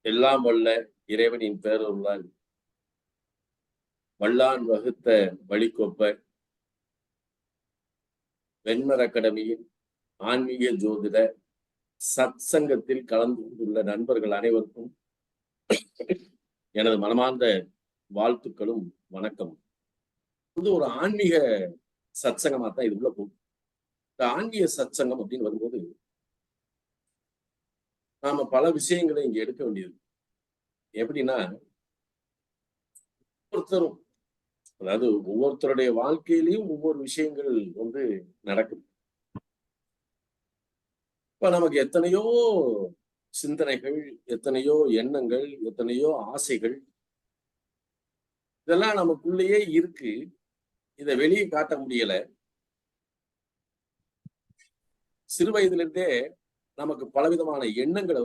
எல்லாம் வல்ல இறைவனின் பேரருளால் வல்லான் வகுத்த வழிகொப்ப வெண்மர அகாடமியின் ஆன்மீக ஜோதிட சத் சங்கத்தில் கலந்து கொண்டுள்ள நண்பர்கள் அனைவருக்கும் எனது மனமார்ந்த வாழ்த்துக்களும் வணக்கம். இது ஒரு ஆன்மீக சத் சங்கமா தான் இது உள்ள போகும். இந்த ஆன்மீக சத் சங்கம் அப்படின்னு வரும்போது நாம பல விஷயங்களை இங்க எடுக்க வேண்டியது. எப்படின்னா, ஒவ்வொருத்தரும், அதாவது ஒவ்வொருத்தருடைய வாழ்க்கையிலையும் ஒவ்வொரு விஷயங்கள் நடக்கும். இப்ப நமக்கு எத்தனையோ சிந்தனைகள், எத்தனையோ எண்ணங்கள், எத்தனையோ ஆசைகள், இதெல்லாம் நமக்குள்ளேயே இருக்கு. இதை வெளியே காட்ட முடியல. சிறு வயதுல இருந்தே நமக்கு பலவிதமான எண்ணங்களை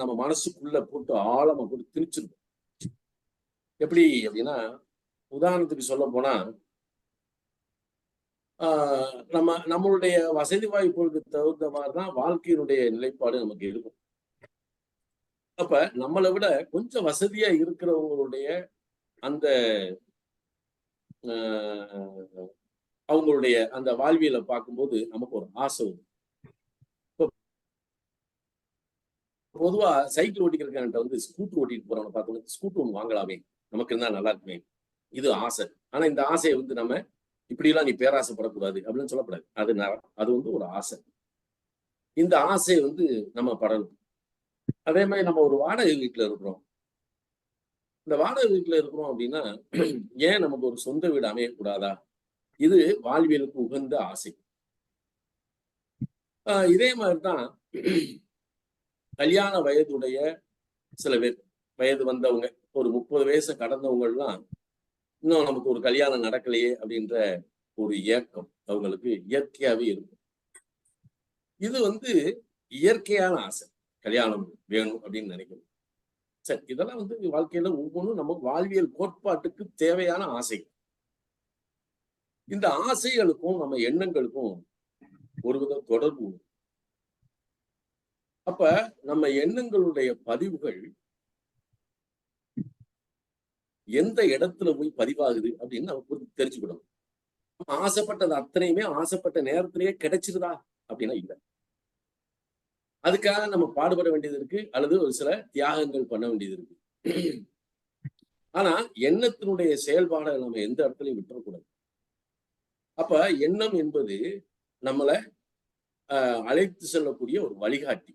நம்ம மனசுக்குள்ள போட்டு ஆழமா போட்டு திணிச்சிருக்கோம். எப்படி அப்படின்னா, உதாரணத்துக்கு சொல்ல போனா, நம்மளுடைய வசதி வாய்ப்புகளுக்கு தகுந்த மாதிரிதான் வாழ்க்கையினுடைய நிலைப்பாடு நமக்கு இருக்கும். அப்ப நம்மளை விட கொஞ்சம் வசதியா இருக்கிறவங்களுடைய அந்த அவங்களுடைய அந்த வாழ்வியலை பார்க்கும்போது நமக்கு ஒரு ஆசை வரும். பொதுவா சைக்கிள் ஓட்டிக்கிறவங்க ஸ்கூட்டர் ஓட்டிட்டு போறவங்க பார்த்தோம்னா ஸ்கூட்டர் ஒன்று வாங்கலாமே, நமக்கு இருந்தா நல்லா இருக்குமே, இது ஆசை. ஆனா இந்த ஆசையை நம்ம இப்படி எல்லாம் நீ பேராசைப்படக்கூடாது அப்படின்னு சொல்லக்கூடாது. அது ஒரு ஆசை. இந்த ஆசையை நம்ம படணும். அதே மாதிரி நம்ம ஒரு வாடகை வீட்டுல இருக்கிறோம். இந்த வாடகை வீட்டுல இருக்கிறோம் அப்படின்னா, ஏன் நமக்கு ஒரு சொந்த வீடு அமையக்கூடாதா? இது வாழ்வியலுக்கு உகந்த ஆசை. இதே மாதிரிதான் கல்யாண வயதுடைய சில பேர், வயது வந்தவங்க, ஒரு 30 வயசு கடந்தவங்க எல்லாம் இன்னும் நமக்கு ஒரு கல்யாணம் நடக்கலையே அப்படின்ற ஒரு ஏக்கம் அவங்களுக்கு இயற்கையாவே இருக்கும். இது இயற்கையான ஆசை. கல்யாணம் வேணும் அப்படின்னு நினைக்கணும். சரி, இதெல்லாம் வாழ்க்கையில ஒவ்வொன்றும் நம்ம வாழ்வியல் கோட்பாட்டுக்கு தேவையான ஆசை. இந்த ஆசைகளுக்கும் நம்ம எண்ணங்களுக்கும் ஒருவித தொடர்பு. அப்ப நம்ம எண்ணங்களுடைய பதிவுகள் எந்த இடத்துல போய் பதிவாகுது அப்படின்னு நம்ம தெரிஞ்சுக்கணும். ஆசைப்பட்டது அத்தனையுமே ஆசைப்பட்ட நேரத்திலேயே கிடைச்சிருதா அப்படின்னா இல்லை. அதுக்காக நம்ம பாடுபட வேண்டியது இருக்கு, அல்லது ஒரு சில தியாகங்கள் பண்ண வேண்டியது இருக்கு. ஆனா எண்ணத்தினுடைய செயல்பாடை நம்ம எந்த இடத்துலையும் விட்டுறக்கூடாது. அப்ப எண்ணம் என்பது நம்மளை அழைத்து செல்லக்கூடிய ஒரு வழிகாட்டி.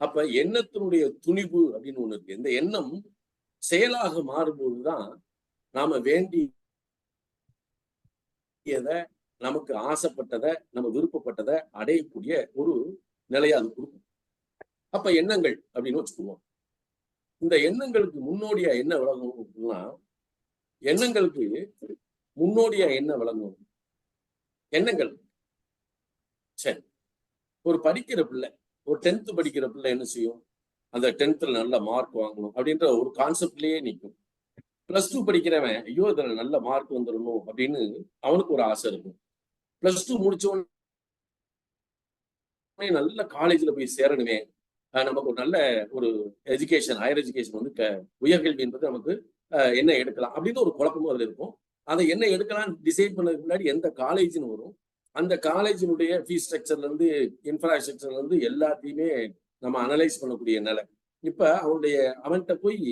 அப்ப எண்ணத்தினுடைய துணிவு அப்படின்னு ஒண்ணு இருக்கு. இந்த எண்ணம் செயலாக மாறும்போதுதான் நாம வேண்டியதை, நமக்கு ஆசைப்பட்டதை, நம்ம விருப்பப்பட்டதை அடையக்கூடிய ஒரு நிலையை அது கொடுக்கும். அப்ப எண்ணங்கள் அப்படின்னு வச்சுக்குவோம். இந்த எண்ணங்களுக்கு முன்னோடியா என்ன விளங்கும்னா, எண்ணங்களுக்கு முன்னோடியா என்ன விளங்கும்? எண்ணங்கள். சரி, ஒரு படிக்கிற பிள்ளை, ஒரு 10th படிக்கிற பிள்ளை என்ன செய்யும்? அந்த 10th நல்ல மார்க் வாங்கணும் அப்படின்ற ஒரு கான்செப்ட்லயே நிற்கும். +2 படிக்கிறவன், ஐயோ இதுல நல்ல மார்க் வந்துடணும் அப்படின்னு அவனுக்கு ஒரு ஆசை இருக்கும். +2 முடிச்ச உடனே நல்ல காலேஜ்ல போய் சேரணுமே, நமக்கு ஒரு நல்ல ஒரு எஜுகேஷன், ஹையர் எஜுகேஷன் உயர்கல்வி என்பது நமக்கு என்ன எடுக்கலாம் அப்படின்னு ஒரு குழப்பமும் அதுல இருக்கும். அதை என்ன எடுக்கலாம்னு டிசைட் பண்ணதுக்கு முன்னாடி எந்த காலேஜ்னு வரும், அந்த காலேஜினுடைய ஃபீஸ் ஸ்ட்ரக்சர்ல இருந்து, இன்ஃப்ராஸ்ட்ரக்சர்ல இருந்து எல்லாத்தையுமே நம்ம அனலைஸ் பண்ணக்கூடிய நிலை. இப்ப அவன்கிட்ட போய்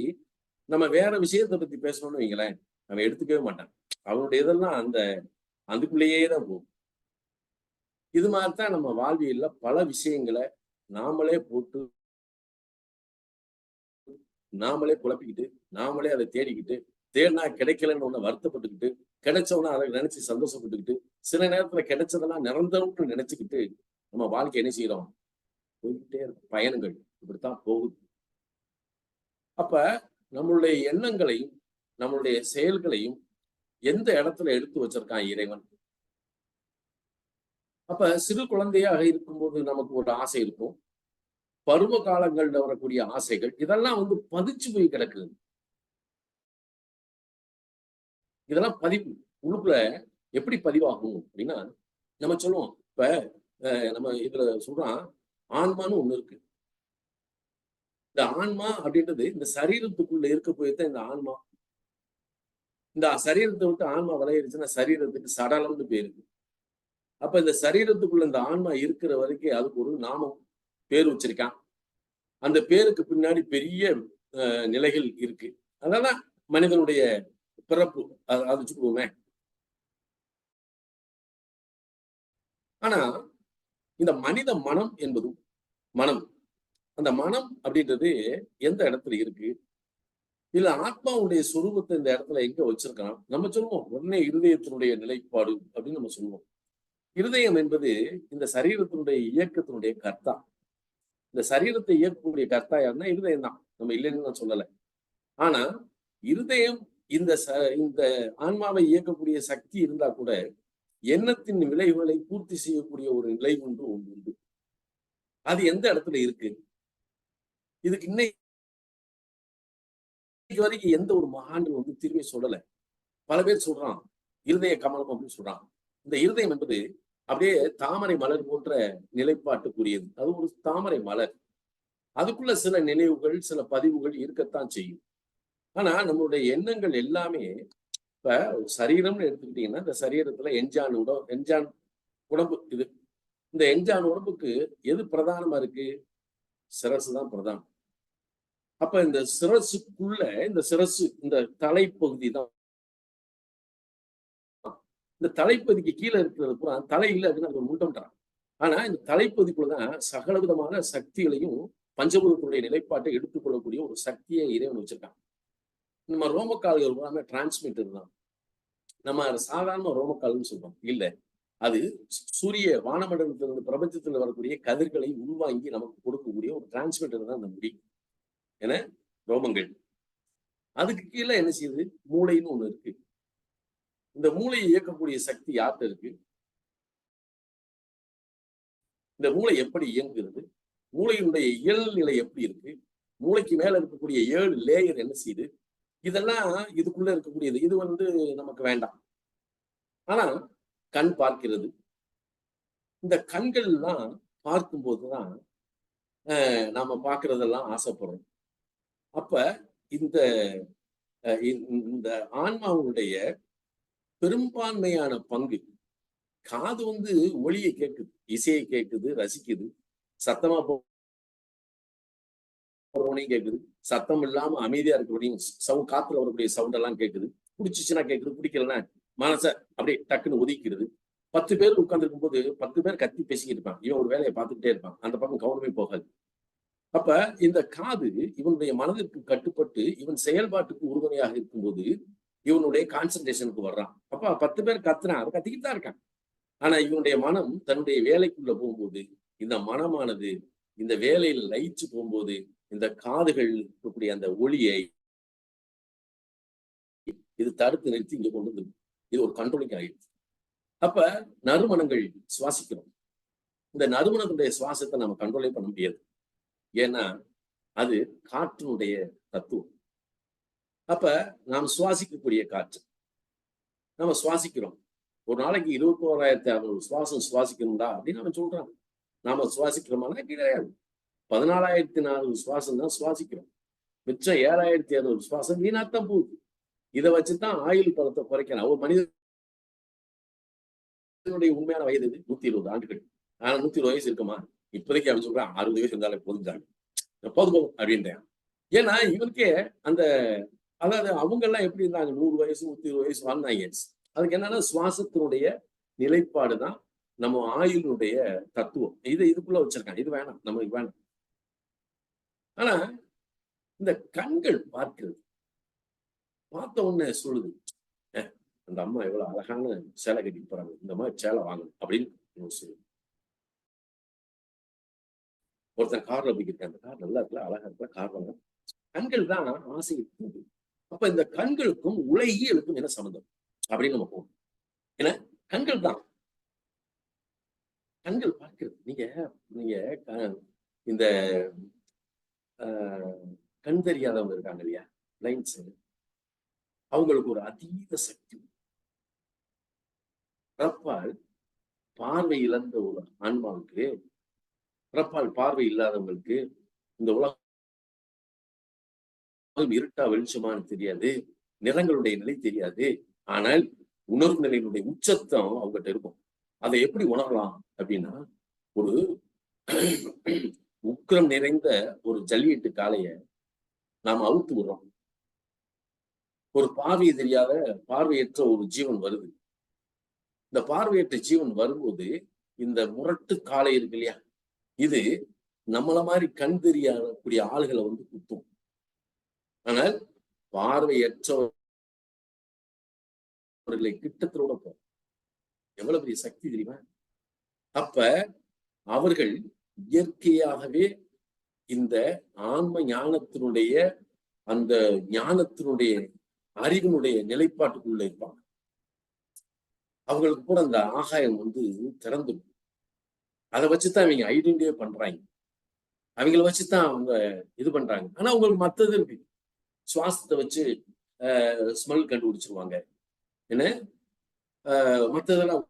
நம்ம வேற விஷயத்தை பத்தி பேசணும்னு வைங்களேன், அவன் எடுத்துக்கவே மாட்டான். அவனுடைய இதெல்லாம் அதுக்குள்ளேயே தான் போகும். இது மாதிரிதான் நம்ம வாழ்வியல்ல பல விஷயங்களை நாமளே போட்டு, நாமளே குழப்பிக்கிட்டு, நாமளே அதை தேடிக்கிட்டு, தேடினா கிடைக்கலன்னு ஒண்ணு வருத்தப்பட்டுக்கிட்டு, கிடைச்சவனா அதை நினைச்சு சந்தோஷப்பட்டுக்கிட்டு, சில நேரத்துல கிடைச்சதெல்லாம் நிரந்தரம்னு நினைச்சுக்கிட்டு நம்ம வாழ்க்கை என்ன செய்யறோம்? போய்கிட்டே இருக்கும். பயணங்கள் இப்படித்தான் போகுது. அப்ப நம்மளுடைய எண்ணங்களையும் நம்மளுடைய செயல்களையும் எந்த இடத்துல எடுத்து வச்சிருக்கான் இறைவன்? அப்ப சிறு குழந்தையாக இருக்கும்போது நமக்கு ஒரு ஆசை இருக்கும். பருவ காலங்கள்ல வரக்கூடிய ஆசைகள், இதெல்லாம் பதிச்சு போய் கிடக்குது. இதெல்லாம் பதிவு உள்ளுக்குள்ள எப்படி பதிவாகும் அப்படின்னா, நம்ம சொல்லுவோம். இப்ப நம்ம இதுல சொல்றான், ஆன்மான்னு ஒண்ணு இருக்கு. இந்த ஆன்மா அப்படின்றது இந்த சரீரத்துக்குள்ள இருக்க போய்தான் இந்த ஆன்மா. இந்த சரீரத்தை விட்டு ஆன்மா விளையிடுச்சுன்னா சரீரத்துக்கு சடலம்னு பேரு. அப்ப இந்த சரீரத்துக்குள்ள இந்த ஆன்மா இருக்கிற வரைக்கும் அதுக்கு ஒரு நாமம் பேர் வச்சிருக்கான். அந்த பேருக்கு பின்னாடி பெரிய நிலைகள் இருக்கு. அதெல்லாம் மனிதனுடைய பிறப்பு. அது வச்சுக்குவோமே. ஆனா இந்த மனித மனம் என்பதும் மனம், அந்த மனம் அப்படின்றது எந்த இடத்துல இருக்கு? இல்ல ஆத்மாவுடைய சொரூபத்தை இந்த இடத்துல எங்க வச்சிருக்கான்? நம்ம சொல்லுவோம் உடனே இருதயத்தினுடைய நிலைப்பாடு அப்படின்னு நம்ம சொல்லுவோம். இருதயம் என்பது இந்த சரீரத்தினுடைய இயக்கத்தினுடைய கர்த்தா. இந்த சரீரத்தை இயக்கக்கூடிய கர்த்தா யாருன்னா இருதயம் தான். நம்ம இல்லைன்னு நான் சொல்லல. ஆனா இருதயம் இந்த இந்த ஆன்மாவை இயக்கக்கூடிய சக்தி இருந்தா கூட எண்ணத்தின் விளைவுகளை பூர்த்தி செய்யக்கூடிய ஒரு நிலை ஒன்று உண்டு. அது எந்த இடத்துல இருக்கு? இதுக்கு இன்னைக்கு வரைக்கும் எந்த ஒரு மகான்கள் வந்து திரும்பி சொல்லல. பல பேர் சொல்றான் இருதய கமலம் அப்படின்னு சொல்றான். இந்த இருதயம் என்பது அப்படியே தாமரை மலர் போன்ற நிலைப்பாட்டுக்குரியது. அது ஒரு தாமரை மலர். அதுக்குள்ள சில நினைவுகள், சில பதிவுகள் இருக்கத்தான் செய்யும். ஆனா நம்மளுடைய எண்ணங்கள் எல்லாமே இப்ப சரீரம்னு எடுத்துக்கிட்டீங்கன்னா இந்த சரீரத்துல என்ஜான் உடம்பு இது. இந்த என்ஜான் உடம்புக்கு எது பிரதானமா இருக்கு? சிரசு தான் பிரதானம். அப்ப இந்த சிரசுக்குள்ள இந்த தலைப்பகுதி தான். இந்த தலைப்பகுதிக்கு கீழே இருக்கிறது பூரா தலை இல்லை அப்படின்னு அது ஒரு முண்டம்ன்றான். ஆனா இந்த தலைப்பகுதிக்குள்ளதான் சகல விதமான சக்திகளையும் பஞ்சபூதத்தினுடைய நிலைப்பாட்டை எடுத்துக்கொள்ளக்கூடிய ஒரு சக்தியை இறைவன் வச்சிருக்கான். நம்ம ரோமக்கால்கள் எல்லாமே டிரான்ஸ்மிட்டர் தான். நம்ம சாதாரண ரோமக்கால்னு சொல்றோம். இல்ல, அது சூரிய வானமண்டலத்திலிருந்து பிரபஞ்சத்துல வரக்கூடிய கதிர்களை உள்வாங்கி நமக்கு கொடுக்கக்கூடிய ஒரு டிரான்ஸ்மிட்டர் தான் அந்த முடி என ரோமங்கள். அதுக்கு கீழே என்ன செய்யுது? மூளைன்னு ஒண்ணு இருக்கு. இந்த மூளையை இயக்கக்கூடிய சக்தி யார்கிட்ட இருக்கு? இந்த மூளை எப்படி இயங்குகிறது? மூளையினுடைய இயல்நிலை எப்படி இருக்கு? மூளைக்கு மேல இருக்கக்கூடிய 7 லேயர் என்ன செய்யுது? இதெல்லாம் இதுக்குள்ள இருக்கக்கூடியது. இது வந்து நமக்கு வேண்டாம். ஆனா கண் பார்க்கிறது. இந்த கண்கள் எல்லாம் பார்க்கும்போதுதான் நாம பார்க்கிறதெல்லாம் ஆசைப்படுறோம். அப்ப இந்த இந்த ஆன்மாவுடைய பெரும்பான்மையான பங்கு காது வந்து ஒளியை கேட்குது, இசையை கேட்குது, ரசிக்குது, சத்தமா போறவனையும் கேட்குது, சத்தம் இல்லாம அமைதியா இருக்கக்கூடிய காத்துல வரக்கூடிய சவுண்ட் எல்லாம் கேட்குது, பிடிச்சிச்சுன்னா கேட்குது, பிடிக்கலன்னா மனச அப்படியே டக்குன்னு ஒதுக்கிறது. 10 பேர் உட்கார்ந்து இருக்கும்போது 10 பேர் கத்தி பேசிக்கிட்டு இருப்பான். இவன் ஒரு வேலையை பார்த்துக்கிட்டே இருப்பான். அந்த பக்கம் கவனமே போகாது. அப்ப இந்த காது இவனுடைய மனதிற்கு கட்டுப்பட்டு இவன் செயல்பாட்டுக்கு உறுதுணையாக இருக்கும்போது இவனுடைய கான்சன்ட்ரேஷனுக்கு வர்றான். அப்ப 10 பேர் கத்துறான், அதை கத்திக்கிட்டு தான் இருக்கான். ஆனா இவனுடைய மனம் தன்னுடைய வேலைக்குள்ள போகும்போது இந்த மனமானது இந்த வேலையில் லயிச்சு போகும்போது இந்த காதுகள் இருக்கக்கூடிய அந்த ஒளியை இது தடுத்து நிறுத்தி இங்க கொண்டு வந்து இது ஒரு கண்ட்ரோலிங் ஆகிடுச்சு. அப்ப நறுமணங்கள் சுவாசிக்கிறோம். இந்த நறுமணத்துடைய சுவாசத்தை நம்ம கண்ட்ரோலே பண்ண முடியாது. ஏன்னா அது காற்றினுடைய தத்துவம். அப்ப நாம் சுவாசிக்கக்கூடிய காற்று நம்ம சுவாசிக்கிறோம். ஒரு நாளைக்கு 21,600 சுவாசம் சுவாசிக்கணும்டா அப்படின்னு நம்ம சொல்றான். நாம சுவாசிக்கிறோமானா கிடையாது. 14,400 சுவாசம் தான் சுவாசிக்கிறோம். மிச்சம் 7,200 சுவாசம் வீணாத்தான் போகுது. இதை வச்சுதான் ஆயுள் பலத்தை குறைக்கணும். ஒரு மனிதனுடைய உண்மையான வயது 120 ஆண்டுகள். ஆனா 120 வயசு இருக்குமா? இப்போதைக்கு அவன் சொல்றான் 60 வயசு இருந்தாலே போதும் போதும் அப்படின்றேன். ஏன்னா இவனுக்கே அந்த அதாவது அவங்க எல்லாம் எப்படி இருந்தாங்க? 100 வயசு 120 வயசு வாழ்ந்தாங்க. அதுக்கு என்னன்னா சுவாசத்தினுடைய நிலைப்பாடுதான் நம்ம ஆயுளுடைய தத்துவம். இதுக்குள்ள வச்சிருக்காங்க. இது வேணாம், நமக்கு வேணாம். ஆனா இந்த கண்கள் பார்க்கிறது, பார்த்த உடனே சொல்லுது, அந்த அம்மா எவ்வளவு அழகான சேலை கட்டிட்டு போறாங்க, இந்த மாதிரி சேலை வாங்கணும் அப்படின்னு சொல்லுது. ஒருத்தன் கார்ல போய்க்கிட்டு அந்த கார் நல்லா இருக்குல்ல, அழகா இருக்குல்ல, கார் வாங்க. கண்கள் தான் ஆசையை தூண்டு. அப்ப இந்த கண்களுக்கும் உலகியலுக்கும் என்ன சம்பந்தம் அப்படின்னு நம்ம போகணும். ஏன்னா கண்கள் தான், கண்கள் பார்க்கிறது. நீங்க நீங்க இந்த கண் தெரியாதவங்க இருக்காங்க இல்லையா, பிளைண்ட்ஸ், அவங்களுக்கு ஒரு அதீத சக்தி. பிறப்பால் பார்வை இழந்த ஒரு ஆன்மாவுக்கு, பிறப்பால் பார்வை இல்லாதவங்களுக்கு இந்த உலகம் இருட்டா வெளிச்சமானு தெரியாது, நிறங்களுடைய நிலை தெரியாது. ஆனால் உணர்வு நிலையினுடைய உச்சத்தம் அவங்ககிட்ட இருக்கும். அதை எப்படி உணரலாம் அப்படின்னா, ஒரு உக்கிரம் நிறைந்த ஒரு ஜல்லிக்கட்டு காளைய நாம அவுத்து விடுறோம். ஒரு பார்வை தெரியாத பார்வையற்ற ஒரு ஜீவன் வருது. இந்த பார்வையற்ற ஜீவன் வரும்போது இந்த முரட்டு காளை இருக்கு இல்லையா, இது நம்மள மாதிரி கண் தெரியக்கூடிய ஆளுகளை வந்து குத்தும். ஆனால் பார்வையற்றவர்களை கிட்டத்தோட போகும். எவ்வளவு பெரிய சக்தி தெரியுமா? அப்ப அவர்கள் இயற்கையாகவே இந்த ஆன்ம ஞானத்தினுடைய அந்த ஞானத்தினுடைய அறிவினுடைய நிலைப்பாட்டுக்குள்ள இருப்பாங்க. அவங்களுக்கு கூட அந்த ஆகாயம் வந்து திறந்துடும். அதை வச்சுதான் அவங்க ஐடென்டிஃபை பண்றாங்க. அவங்கள வச்சுதான் அவங்க இது பண்றாங்க. ஆனா அவங்களுக்கு மத்தது இருக்கு. சுவாசத்தை வச்சு ஸ்மெல் கண்டுபிடிச்சிருவாங்க. என்ன மத்ததெல்லாம்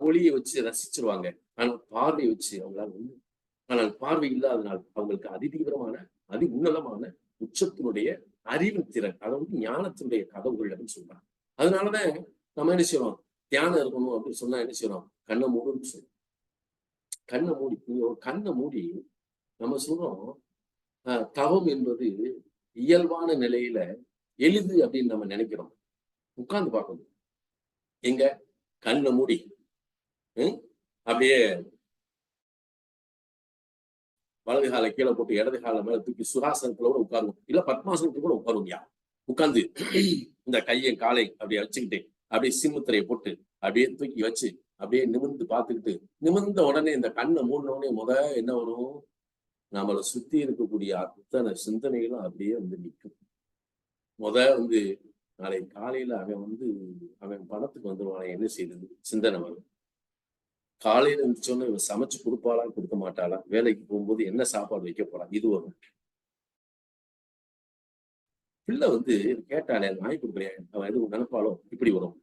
ஒளியை வச்சு ரசிச்சிருவாங்க. ஆனால் பார்வையை வச்சு அவங்களால ஒண்ணு. ஆனால் பார்வை இல்லாதனால் அவங்களுக்கு அதிதீவிரமான அதி உன்னதமான உச்சத்தினுடைய அறிவு திறன், அதை வந்து ஞானத்தினுடைய கதவுகள் அப்படின்னு சொல்றாங்க. அதனாலதான் நம்ம என்ன செய்யறோம், தியானம் இருக்கணும் அப்படின்னு சொன்னா என்ன செய்யறோம், கண்ணை மூடுன்னு சொல்றோம். கண்ணை மூடி கண்ணை மூடி நம்ம சொல்றோம் தவம் என்பது இயல்பான நிலையில எளிது அப்படின்னு நம்ம நினைக்கிறோம். உட்கார்ந்து பார்க்கணும். எங்க கண்ணை மூடி அப்படியே வலது காலை கீழே போட்டு இடது காலை மேல தூக்கி சுகாசனத்துல கூட உட்காருவோம், இல்ல பத்மாசனத்துல கூட உட்காருவோம்யா. உட்கார்ந்து இந்த கையை காலை அப்படியே வச்சுக்கிட்டு அப்படியே சிம்முத்திரையை போட்டு அப்படியே தூக்கி வச்சு அப்படியே நிமிர்ந்து பார்த்துக்கிட்டு, நிமிர்ந்த உடனே இந்த கண்ணை மூடின உடனே என்ன வரும், நம்மளை சுத்தி இருக்கக்கூடிய அத்தனை சிந்தனைகளும் அப்படியே வந்து நிற்கும். வந்து நாளை காலையில அவன் பணத்துக்கு வந்துருவான், என்ன செய்யுது சிந்தனை வரும். காலையில இருந்துச்சோன்னு இவன் சமைச்சு கொடுப்பாளா கொடுக்க மாட்டாளா, வேலைக்கு போகும்போது என்ன சாப்பாடு வைக்க போறான், இது வரும். பிள்ளை வந்து கேட்டாலே வாங்கி கொடுக்குறேன், அவன் எதுவும் நினைப்பாளோ, இப்படி வரும்.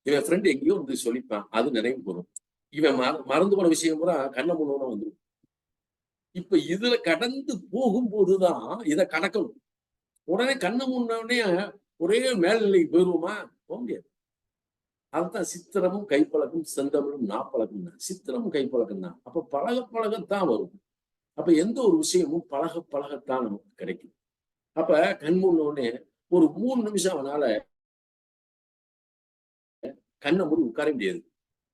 இவன் ஃப்ரெண்ட் எங்கேயோ வந்து சொல்லிப்பான், அது நினைவு வரும். இவன் மறந்து போன விஷயம் கூட கண்ண முன்னோட வந்துடும். இப்ப இதுல கடந்து போகும்போதுதான் இதை கடக்கணும். உடனே கண்ண முன்னோடனே ஒரே மேல்நிலைக்கு போயிருவோமா, போக முடியாது. அதுதான் சித்திரமும் கைப்பழக்கம் செந்தமிழும் நாப்பழக்கம் தான். சித்திரமும் கைப்பழக்கம் தான். அப்ப பழகத்தான் வரும். அப்ப எந்த ஒரு விஷயமும் பழகத்தான் நமக்கு கிடைக்கும். அப்ப கண் முன்னோடனே ஒரு 3 நிமிஷம் அவனால கண்ணை மூடி உட்கார முடியாது.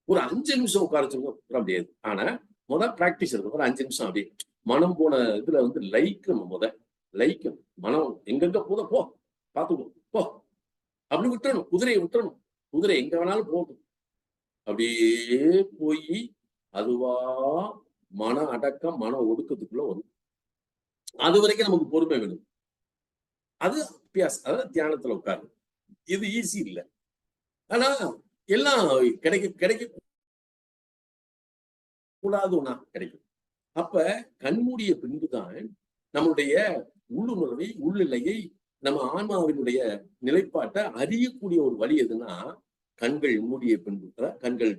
ஒரு 5 நிமிஷம் உட்கார முடியாது. ஆனா பிராக்டிஸ் இருக்கும். ஒரு 5 நிமிஷம் அப்படியே மனம் போன இதுல வந்து லயிக்கணும். லயிக்கணும். மனம் எங்கெங்க போ பார்த்துக்கணும், போ அப்படி விட்டுறணும். குதிரையை விட்டுறணும். குதிரை எங்க வேணாலும் போகும். அப்படியே போய் அதுவா மன அடக்கம் மன ஒடுக்கத்துக்குள்ள வரும். அது வரைக்கும் நமக்கு பொறுமை வேணும். அது அபியாசம், அதாவது தியானத்துல உட்காரு. இது ஈஸி இல்லை. ஆனா எல்லாம் கிடைக்க கூடாது ஒண்ணா கிடைக்கும். அப்ப கண்மூடிய பின்புதான் நம்மளுடைய உள்ளுணர்வை உள்ளிலையை நம்ம ஆன்மாவினுடைய நிலைப்பாட்டை அறியக்கூடிய ஒரு வழி எதுன்னா, கண்கள் மூடிய பின்பு, கண்கள்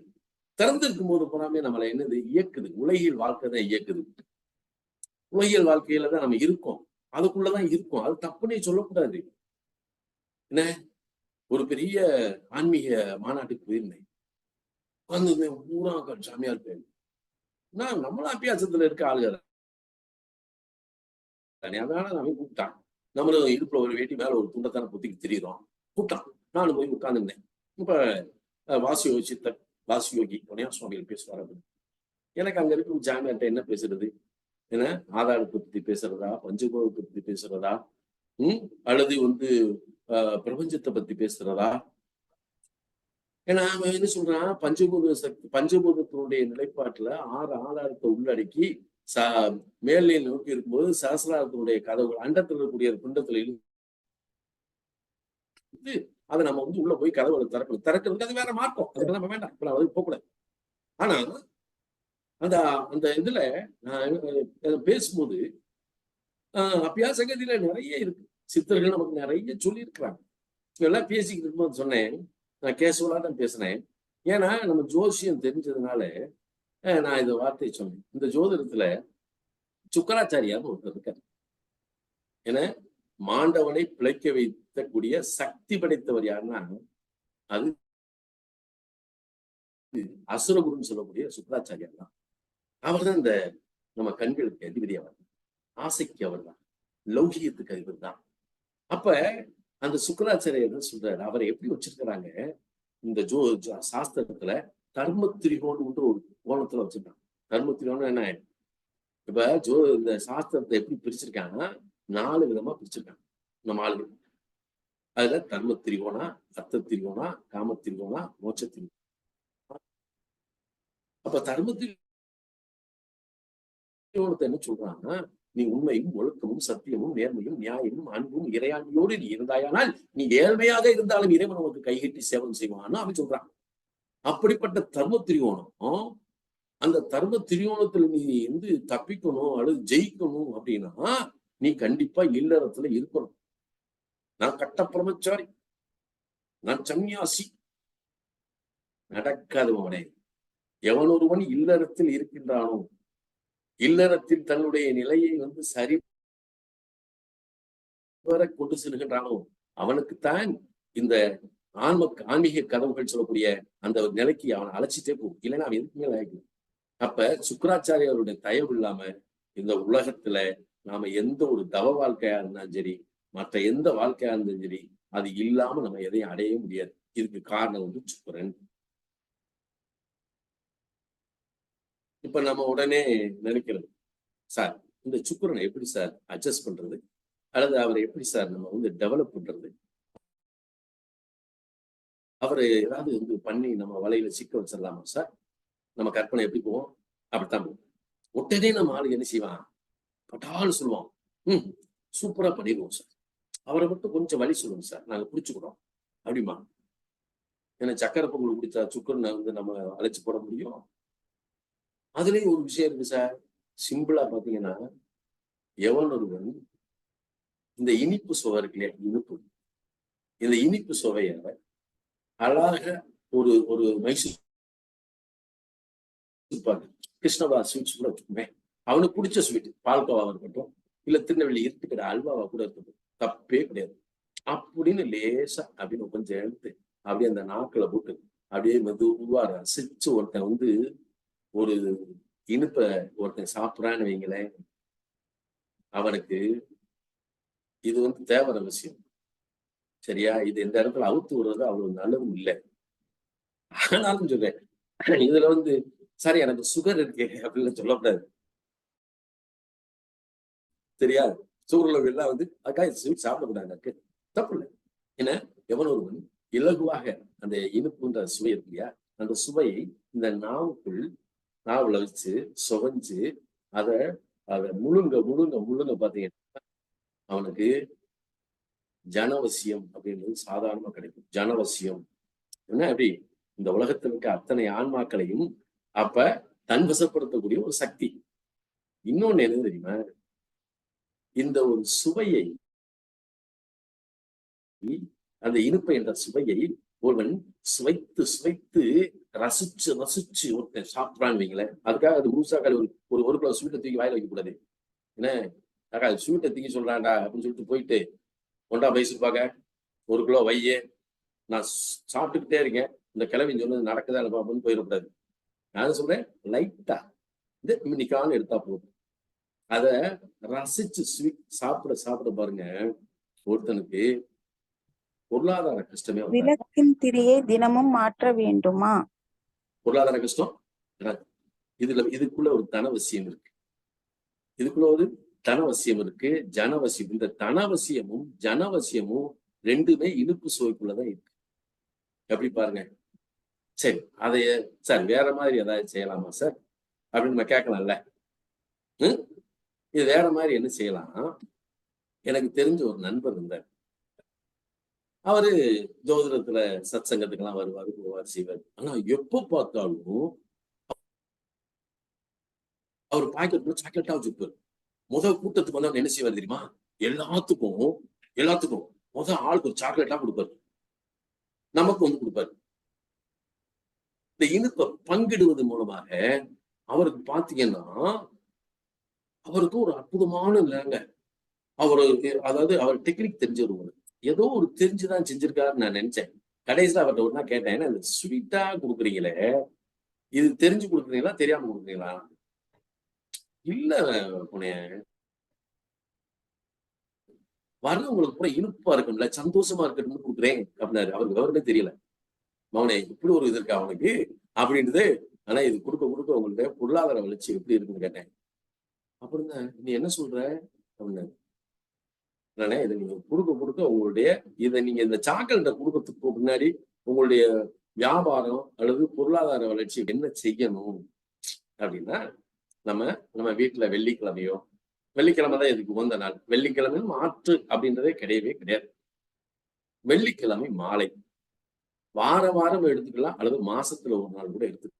திறந்திருக்கும் போது போறாமே நம்மளை என்னது இயக்குது, உலகியல் வாழ்க்கை தான் இயக்குது. உலகியல் வாழ்க்கையில தான் நம்ம இருக்கோம், அதுக்குள்ளதான் இருக்கும். அது தப்புன்னே சொல்லக்கூடாது. என்ன, ஒரு பெரிய ஆன்மீக மாநாட்டுக்கு போயிருந்தேன். வந்து பூரா சாமியார் பேர் நம்மளும் அபியாசத்துல இருக்க ஆளுகள். அதனால அவன் கூப்பிட்டான். நம்மளும் இடுப்புல ஒரு வேட்டி மேல ஒரு துண்டத்தான பொத்திக்கு தெரியுறோம். கூப்பிட்டான். நானும் போய் உட்கார்ந்துருந்தேன். இப்ப வாசி யோகி பொன்னியா சுவாமிகள் பேசுவார் அப்படின்னு. எனக்கு அங்க இருக்கும் ஜாமியார்ட்ட என்ன பேசுறது, ஏன்னா ஆதாரத்தை பத்தி பேசுறதா, பஞ்சபூதத்தை பத்தி பேசுறதா, அல்லது வந்து பிரபஞ்சத்தை பத்தி பேசுறதா. ஏன்னா அவன் என்ன சொல்றான், பஞ்சபூதத்தினுடைய நிலைப்பாட்டுல 6 ஆதாரத்தை உள்ளடக்கி மேல்நிலையை நோக்கி இருக்கும்போது சகசிராரத்தினுடைய கதவுகள் அண்டத்தில் இருக்கக்கூடிய பிண்டத்துல இருந்து அதை நம்ம வந்து உள்ள போய் கதவுகளை திறக்கிறதுக்கு அது வேற மார்க்கம், அதுக்கு நம்ம வேண்டாம், இப்ப நான் போகக்கூடாது. ஆனா அந்த அந்த இதுல நான் பேசும்போது அபியாச கதியில நிறைய இருக்கு. சித்தர்கள் நமக்கு நிறைய சொல்லி இருக்கிறாங்க. எல்லாம் பேசிக்கிட்டு இருக்கும்போது சொன்னேன், நான் கேசுவலா தான் பேசினேன். ஏன்னா நம்ம ஜோசியம் தெரிஞ்சதுனால நான் இந்த வார்த்தையை சொன்னேன். இந்த ஜோதிடத்துல சுக்கராச்சாரியார்னு ஒருத்தர் இருக்காரு. என மாண்டவனை பிழைக்க வைக்கக்கூடிய சக்தி படைத்தவர் யாருன்னா அது அசுரகுருன்னு சொல்லக்கூடிய சுக்கராச்சாரியார் தான். அவர் தான் இந்த நம்ம கண்களுக்கு அதிபதி, அவர் ஆசைக்கு அவர் தான், லௌகியத்துக்கு அதிபர் தான். அப்ப அந்த சுக்கராச்சாரியர் சொல்றாரு, அவரை எப்படி வச்சிருக்கிறாங்க இந்த சாஸ்திரத்துல தர்ம திரிகோணம் ஒரு கோணத்துல வச்சிருக்காங்க. தர்ம திரிகோணம் என்ன, இப்ப இந்த சாஸ்திரத்தை எப்படி பிரிச்சிருக்காங்கன்னா 4 விதமா பிரிச்சிருக்காங்க நம்ம ஆளுகள். அதுல தர்ம திரிகோணா, அர்த்த திரிகோணா, காம திரிகோணா, மோட்ச திரிகோணா. அப்ப தர்ம திரிகோணத்தை என்ன சொல்றாங்கன்னா, நீ உண்மையும் ஒழுக்கமும் சத்தியமும் நேர்மையும் நியாயமும் அன்பும் இறையாண்மையோடு நீ இருந்தாயானால் நீ ஏழ்மையாக இருந்தாலும் இறைவன் உனக்கு கைகட்டி சேவனம் செய்வான்னு அவன் சொல்றான். அப்படிப்பட்ட தர்ம திரிகோணம், அந்த தர்ம திரிகோணத்துல நீ தப்பிக்கணும் அல்லது ஜெயிக்கணும் அப்படின்னா நீ கண்டிப்பா இல்லறத்துல இருக்கணும். நான் கட்ட பிரம்மச்சாரி, நான் சன்னியாசி, நடக்காது அவனே. எவன் ஒருவன் இல்லறத்தில் இருக்கின்றானோ, இல்லறத்தில் தன்னுடைய நிலையை சரி வர கொண்டு செல்கின்றானோ அவனுக்குத்தான் இந்த ஆன்மீக கதவுகள் சொல்லக்கூடிய அந்த நிலைக்கு அவனை அழைச்சிட்டே போகும். இல்லைன்னா அவன் எதுக்கு மேல ஆகிடும். அப்ப சுக்கராச்சாரியருடைய தயவு இல்லாம இந்த உலகத்துல நாம எந்த ஒரு தவ வாழ்க்கையா இருந்தாலும் சரி, மற்ற எந்த வாழ்க்கையா இருந்தாலும் சரி, அது இல்லாம நம்ம எதையும் அடைய முடியாது. இதுக்கு காரணம் சுக்கரன். இப்ப நம்ம உடனே நினைக்கிறது, சார் இந்த சுக்கரனை எப்படி சார் அட்ஜஸ்ட் பண்றது, அல்லது அவரை எப்படி சார் நம்ம டெவலப் பண்றது, அவரை ஏதாவது பண்ணி நம்ம வலையில சிக்க வச்சிடலாமா சார், நம்ம கற்பனை எப்படி போவோம், அப்படித்தான் போவோம். உடனே நம்ம ஆளு என்ன செய்வான், பட்டாலும் சொல்லுவான், சூப்பரா பண்ணிடுவோம் சார், அவரை மட்டும் கொஞ்சம் வழி சொல்லுங்க சார், நாங்க பிடிச்சுக்கிறோம் அப்படிமா. ஏன்னா சக்கரை பொங்கல் குடிச்சா சுக்கரனை நம்ம அழைச்சு போட முடியும். அதுலயும் ஒரு விஷயம் இருக்கு சார். சிம்பிளா பாத்தீங்கன்னா, எவன் ஒருவன் இந்த இனிப்பு சுவை இருக்கு இல்லையா, இனிப்பு, இந்த இனிப்பு சுவைய அழகாக ஒரு ஒரு மைசூர் கிருஷ்ணவா ஸ்வீட்ஸ் கூட வச்சுக்கோமே, அவனுக்கு பிடிச்ச ஸ்வீட் பால்கோவா இருக்கட்டும், இல்ல திருநெல்வேலி இருக்கிற அல்வாவா கூட இருக்கட்டும், தப்பே கிடையாது. அப்படின்னு லேசா அப்படின்னு கொஞ்சம் எடுத்து அப்படியே அந்த நாக்குல போட்டு அப்படியே மெதுவா ரசிச்சு ஒருத்தன் ஒரு இனிப்ப ஒருத்தன் சாப்பிடறான்னு வைங்களேன், அவனுக்கு இது தேவர விஷயம். சரியா? இது இந்த இடத்துல அவுத்து விடுறது அவ்வளவு நல்லதும் இல்லை. ஆனாலும் சொல்றேன், இதுல சரி எனக்கு சுகர் இருக்கு அப்படின்னு சொல்லக்கூடாது. சரியா? சுகர்ல எல்லாம் அதுக்காக ஸ்வீட் சாப்பிடக்கூடாது, எனக்கு தப்பு இல்லை. ஏன்னா எவன் ஒருவன் இலகுவாக அந்த இனிப்புன்ற சுவை இருக்கு இல்லையா, அந்த சுவையை இந்த நாவுல வச்சு சுவைஞ்சு அதை முழுங்க முழுங்க முழுங்க பாத்தீங்கன்னா அவனுக்கு ஜனவசியம் அப்படின்றது சாதாரணமா கிடைக்கும். ஜனவசியம் என்ன, அப்படி இந்த உலகத்தில் இருக்க அத்தனை ஆன்மாக்களையும் அப்ப தன்வசப்படுத்தக்கூடிய ஒரு சக்தி. இன்னொன்னு என்ன தெரியுமா, இந்த ஒரு சுவையை, அந்த இனிப்பை என்ற சுவையை ஒருவன் சுவைத்து சுவைத்து ரசிச்சு ரசிச்சு ஒருத்தன் சாப்பிட்றான்னு வைங்களேன், அதுக்காக அது முழுசா ஒரு கிலோ ஸ்வீட்டை தூக்கி வாயில வைக்க கூடாது. ஏன்னா ஸ்வீட்டை தூக்கி சொல்றான்டா அப்படின்னு சொல்லிட்டு போயிட்டு ஒன்றா மைசூர்பாக 1 கிலோ வையே, நான் சாப்பிட்டுக்கிட்டே இருக்கேன், இந்த கிழவி சொன்னது நடக்குதா இல்லை அப்படின்னு போயிடக்கூடாது. நான் சொல்றேன், லைட்டா இன்னைக்கான எடுத்தா போதும். அத ரசிச்சு ஸ்வீட் சாப்பிட பாருங்க, ஒருத்தனுக்கு பொருளாதார கஷ்டமே விளக்கின் திரியை தினமும் மாற்ற வேண்டுமா? பொருளாதார கஷ்டம் இதுக்குள்ள ஒரு தனவசியம் இருக்கு, இதுக்குள்ள ஒரு தனவசியம் இருக்கு, ஜனவசியம். இந்த தனவசியமும் ஜனவசியமும் ரெண்டுமே இனிப்பு சுவைக்குள்ளதான் இருக்கு. எப்படி பாருங்க. சரி, அதைய சார் வேற மாதிரி ஏதாவது செய்யலாமா சார் அப்படின்னு நம்ம கேட்கலாம்ல. இது வேற மாதிரி என்ன செய்யலாம், எனக்கு தெரிஞ்ச ஒரு நண்பர் இருந்தார். அவரு ஜோதிடத்துல சத் சங்கத்துக்கெல்லாம் வருவாரு, போவார், செய்வார். ஆனா எப்ப பார்த்தாலும் அவர் பாக்கெட்டுக்குள்ள சாக்லேட்டா வச்சிருப்பாரு. முதல் கூட்டத்துக்கு வந்து என்ன செய்வார் தெரியுமா, எல்லாத்துக்கும் முதல் ஆளுக்கு ஒரு சாக்லேட்டா கொடுப்பாரு, நமக்கு கொடுப்பாரு. இந்த இனிப்பை பங்கிடுவது மூலமாக அவருக்கு பாத்தீங்கன்னா அவருக்கு ஒரு அற்புதமான நிலைங்க. அதாவது அவர் டெக்னிக் தெரிஞ்சவர். ஏதோ ஒரு தெரிஞ்சுதான் செஞ்சிருக்காருன்னு நான் நினைச்சேன். கடைசியில அவர்ட்ட ஒரு நாள் கேட்டேன், ஏன்னா இந்த ஸ்வீட்டா குடுக்குறீங்களே, இது தெரிஞ்சு குடுக்குறீங்களா, தெரியாம குடுக்குறீங்களா? இல்ல புனே, வர்றவங்களுக்கு கூட இனிப்பா இருக்கும்ல, சந்தோஷமா இருக்கட்டும்னு குடுக்குறேன் அப்படின்னாரு. அவருக்கு விவரமே தெரியல. மவனே இப்படி ஒரு இது இருக்கா அவனுக்கு அப்படின்றது. ஆனா இது குடுக்க உங்களுடைய பொருளாதார வளர்ச்சி எப்படி இருக்குன்னு கேட்டேன். அப்படின்னா நீ என்ன சொல்ற அப்படின்னாரு. நானே இதை நீங்க குடுக்க உங்களுடைய இதை நீங்க இந்த சாக்கல்கிட்ட குடுக்கறதுக்கு முன்னாடி உங்களுடைய வியாபாரம் அல்லது பொருளாதார வளர்ச்சி என்ன செய்யணும் அப்படின்னா, நம்ம நம்ம வீட்டுல வெள்ளிக்கிழமை தான் இதுக்கு உகந்த நாள். வெள்ளிக்கிழமை மாற்று அப்படின்றதே கிடையவே கிடையாது. வெள்ளிக்கிழமை மாலை வாரம் எடுத்துக்கலாம், அல்லது மாசத்துல ஒரு நாள் கூட எடுத்துக்கலாம்.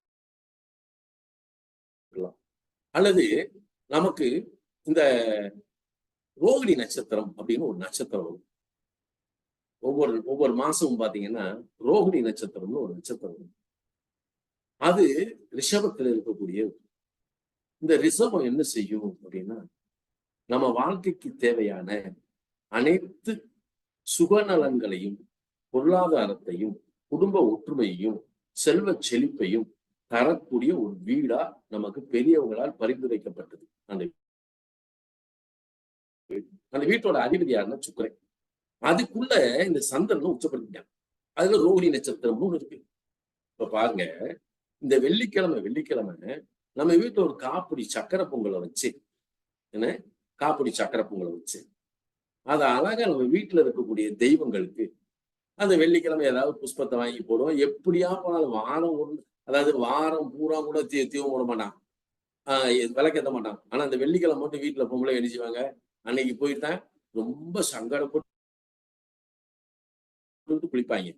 அல்லது நமக்கு இந்த ரோகிணி நட்சத்திரம் அப்படின்னு ஒரு நட்சத்திரம் வரும். ஒவ்வொரு மாசமும் பாத்தீங்கன்னா ரோகிணி நட்சத்திரம்னு ஒரு நட்சத்திரம் வரும். அது ரிஷபத்துல இருக்கக்கூடிய இந்த ரிஷபம் என்ன செய்யும் அப்படின்னா, நம்ம வாழ்க்கைக்கு தேவையான அனைத்து சுகநலன்களையும், பொருளாதாரத்தையும், குடும்ப ஒற்றுமையையும், செல்வ செழிப்பையும் தரக்கூடிய ஒரு வீடா நமக்கு பெரியவங்களால் பரிந்துரைக்கப்பட்டது. அந்த வீட்டோட அதிபதி யாருன்னா சுக்கிரன். அதுக்குள்ள இந்த சந்திரனும் உச்சப்படுத்திட்டாங்க. அதுல ரோகிணி நட்சத்திரமும் இருக்கு. இப்ப பாருங்க, இந்த வெள்ளிக்கிழமை நம்ம வீட்டுல ஒரு காப்பிடி சக்கரை பொங்கலை வச்சு, என்ன காப்பிடி சக்கரை பொங்கலை வச்சு அதை அழகா நம்ம வீட்டுல இருக்கக்கூடிய தெய்வங்களுக்கு அந்த வெள்ளிக்கிழமை ஏதாவது புஷ்பத்தை வாங்கி போடுவோம். எப்படியா போனாலும் அதாவது வாரம் பூரா கூட தீவம் போட மாட்டான், விளக்கேற்ற மாட்டான். ஆனா அந்த வெள்ளிக்கிழமை மட்டும் வீட்டுல பொங்கலை என்ன செய்வாங்க, அன்னைக்கு போயிட்டான் ரொம்ப சங்கடப்பட்டு குளிப்பாங்க.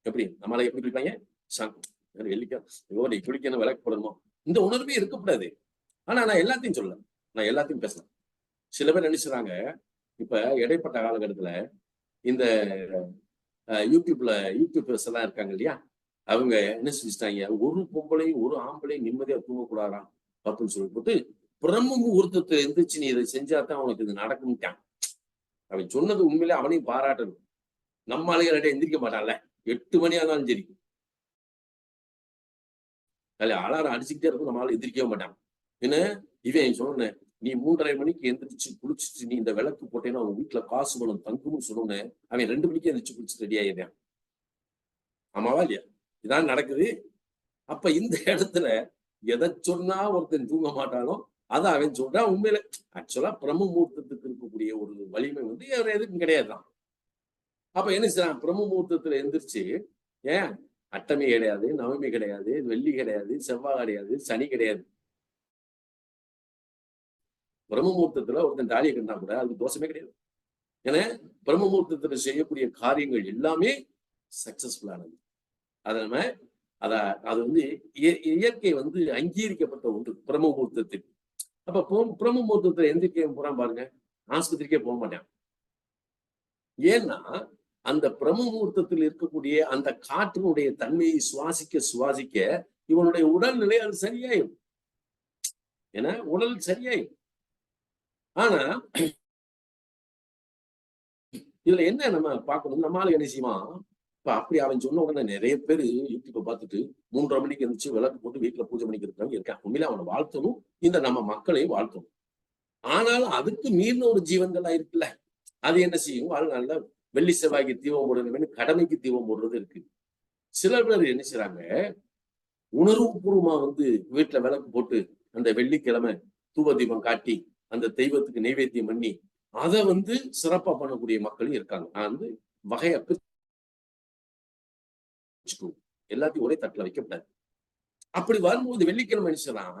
எப்படி நம்மளால எப்படி குளிப்பாங்க, வெள்ளிக்கிழமை குளிக்கணும், விளக்கு போடணுமோ, இந்த உணர்வே இருக்கக்கூடாது. ஆனா நான் எல்லாத்தையும் சொல்லல, நான் எல்லாத்தையும் பேசலாம். சில பேர் நினைச்சுறாங்க, இப்ப இடைப்பட்ட காலகட்டத்துல இந்த யூடியூபர்ஸ் எல்லாம் இருக்காங்க இல்லையா, அவங்க என்ன செஞ்சுட்டாங்க, ஒரு பொம்பளையும் ஒரு ஆம்பளையும் நிம்மதியா தூங்கக்கூடாதாம் அப்படின்னு சொல்லி போட்டு பிரம்ம முகூர்த்தத்தை எந்திரிச்சு நீ இதை செஞ்சாதான் அவனுக்கு இது நடக்கும்ட்டான். அவன் சொன்னது உண்மையிலே அவனையும் பாராட்டணும். நம்ம ஆளுகளிட்ட எந்திரிக்க மாட்டான்ல, 8 மணியா இருந்தாலும் சரி, அலாரம் அடிச்சுக்கிட்டே இருக்கும், நம்மளால எந்திரிக்கவே மாட்டான். என்ன இவன் சொன்ன, நீ 3:30 மணிக்கு எந்திரிச்சு குளிச்சுட்டு நீ இந்த விளக்கு போட்டேன்னா அவன் வீட்டுல காசு பணம் தங்கும்னு சொன்னோன்னு அவன் 2 மணிக்கு எந்திரிச்சு குளிச்சு ரெடி ஆயிடுறான். ஆமாவா இல்லையா? இதான் நடக்குது. அப்ப இந்த இடத்துல எதை சொன்னா ஒருத்தன் தூங்க மாட்டானோ அதை அவன் சொல்றான். உண்மையில ஆக்சுவலா பிரம்ம முகூர்த்தத்துக்கு இருக்கக்கூடிய ஒரு வலிமை வந்து வேற எதுக்கும் கிடையாதுதான். அப்ப என்ன செய்யறான், பிரம்ம முகூர்த்தத்துல எந்திரிச்சு, ஏன் அட்டமி கிடையாது, நவமி கிடையாது, வெள்ளி கிடையாது, செவ்வாய் கிடையாது, சனி கிடையாது, பிரம்ம முகூர்த்தத்துல ஒருத்தன் தாலியை கண்டா கூட அதுக்கு தோஷமே கிடையாது. ஏன்னா பிரம்ம முகூர்த்தத்துல செய்யக்கூடிய காரியங்கள் எல்லாமே சக்சஸ்ஃபுல்லானது. அதை நம்ம அது வந்து இயற்கை வந்து அங்கீகரிக்கப்பட்ட ஒன்று பிரம்ம முகூர்த்தத்தில். அப்ப பிரம்ம முகூர்த்தத்துல எந்திரிக்க போறான் பாருங்க, ஆஸ்பத்திரிக்கே போக மாட்டான். ஏன்னா அந்த பிரம்ம முகூர்த்தத்தில் இருக்கக்கூடிய அந்த காற்றினுடைய தன்மையை சுவாசிக்க இவனுடைய உடல்நிலை அது சரியாயிடும். ஏன்னா உடல் சரியாயிடும். ஆனா இதுல என்ன நம்ம பார்க்கணும், நம்மளால என்ன செய்வான், இப்ப அப்படி அவன் சொன்ன உடனே நிறைய பேர் யூடியூப்பை பார்த்துட்டு 3:30 மணிக்கு இருந்துச்சு விளக்கு போட்டு வீட்டுல பூஜை பண்ணிக்கு இருக்காங்க இருக்கான். உண்மையில அவனை வாழ்த்தணும், இந்த நம்ம மக்களையும் வாழ்த்தணும். ஆனாலும் அதுக்கு மீறின ஒரு ஜீவன்களா இருக்குல்ல, அது என்ன செய்யும், வாழ்நாள்ல வெள்ளி செவ்வாய்க்கு தீபம் போடணும்னு கடமைக்கு தீபம் போடுறது இருக்கு. சில பேர் என்ன செய்றாங்க, உணர்வுபூர்வமா வந்து வீட்டுல விளக்கு போட்டு அந்த வெள்ளிக்கிழமை தூப தீபம் காட்டி அந்த தெய்வத்துக்கு நைவேத்தியம் பண்ணி அதை வந்து சிறப்பா பண்ணக்கூடிய மக்களும் இருக்காங்க. நான் வந்து வகையா எல்லாத்தையும் ஒரே தட்டுல வைக்கப்படாது. அப்படி வரும்போது வெள்ளிக்கிழமை நினைச்சலாம்,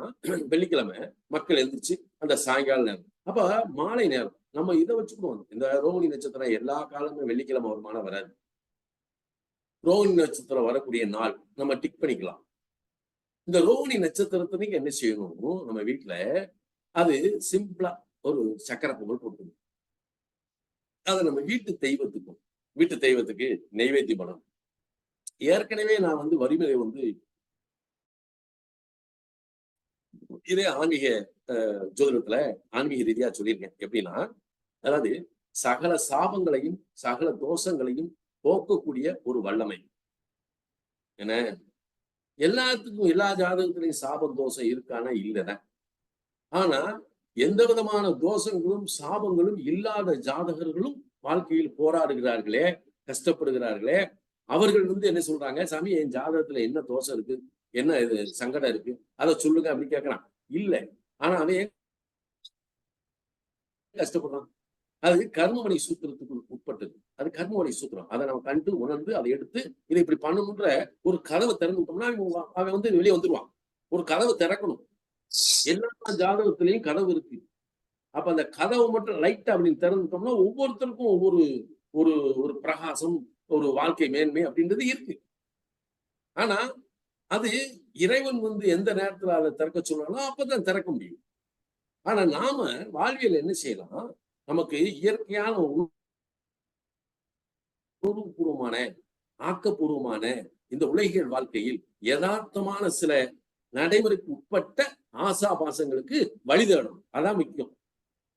வெள்ளிக்கிழமை மக்கள் எழுந்திரிச்சு அந்த சாயங்கால நேரம், அப்ப மாலை நேரம் நம்ம இதை வச்சுக்கிடுவோம். இந்த ரோகிணி நட்சத்திரம் எல்லா காலமும் வெள்ளிக்கிழமை வருமானம் வராது. ரோகிணி நட்சத்திரம் வரக்கூடிய நாள் நம்ம டிக் பண்ணிக்கலாம். இந்த ரோகிணி நட்சத்திரத்துக்கு என்ன செய்யணும், நம்ம வீட்டுல அது சிம்பிளா ஒரு சக்கரை பொங்கல் போட்டுக்கணும். அதை நம்ம வீட்டு தெய்வத்துக்கு நைவேத்தியம் பண்ணணும். ஏற்கனவே நான் வந்து வரிமுறை வந்து இதே ஆன்மீக ஜோதிடத்துல ஆன்மீக ரீதியா சொல்லியிருக்கேன். எப்படின்னா, அதாவது சகல சாபங்களையும் சகல தோஷங்களையும் போக்கக்கூடிய ஒரு வல்லமை. என்ன எல்லாத்துக்கும் எல்லா ஜாதகத்திலையும் சாபம் தோஷம் இருக்கானா இல்லைன்னா, ஆனா எந்த விதமான தோஷங்களும் சாபங்களும் இல்லாத ஜாதகர்களும் வாழ்க்கையில் போராடுகிறார்களே, கஷ்டப்படுகிறார்களே, அவர்கள் என்ன சொல்றாங்க, சாமி என் ஜாதகத்துல என்ன தோஷம் இருக்கு, என்ன இது சங்கடம் இருக்கு, அதை சொல்லுங்க அப்படின்னு கேட்கறான். இல்ல, ஆனா அவன் ஏன் கஷ்டப்படுறான்? அது கர்மமணி சூத்திரத்துக்கு உட்பட்டது. அது கர்மமணி சூத்திரம். அதை நம்ம கண்டு உணர்ந்து அதை எடுத்து இதை இப்படி பண்ணணும்ன்ற ஒரு கதவை திறந்து விட்டோம்னா அவன் வெளியே வந்துருவான். ஒரு கதவை திறக்கணும். எல்லா ஜாதகத்திலையும் கதவு இருக்கு. அப்ப அந்த கதவை மட்டும் லைட்டா அப்படின்னு திறந்துட்டோம்னா ஒவ்வொருத்தருக்கும் ஒவ்வொரு ஒரு ஒரு பிரகாசம், ஒரு வாழ்க்கை மேன்மை அப்படின்றது இருக்கு. ஆனா அது இறைவன் எந்த நேரத்துல அதை திறக்க சொல்றானோ அப்பதான் திறக்க முடியும். ஆனா நாம வாழ்வியல் என்ன செய்யலாம், நமக்கு இயற்கையான உணர்வுபூர்வமான ஆக்கப்பூர்வமான இந்த உலகியல் வாழ்க்கையில் யதார்த்தமான சில நடைமுறைக்கு உட்பட்ட ஆசாபாசங்களுக்கு வழி தேடணும். அதான் முக்கியம்.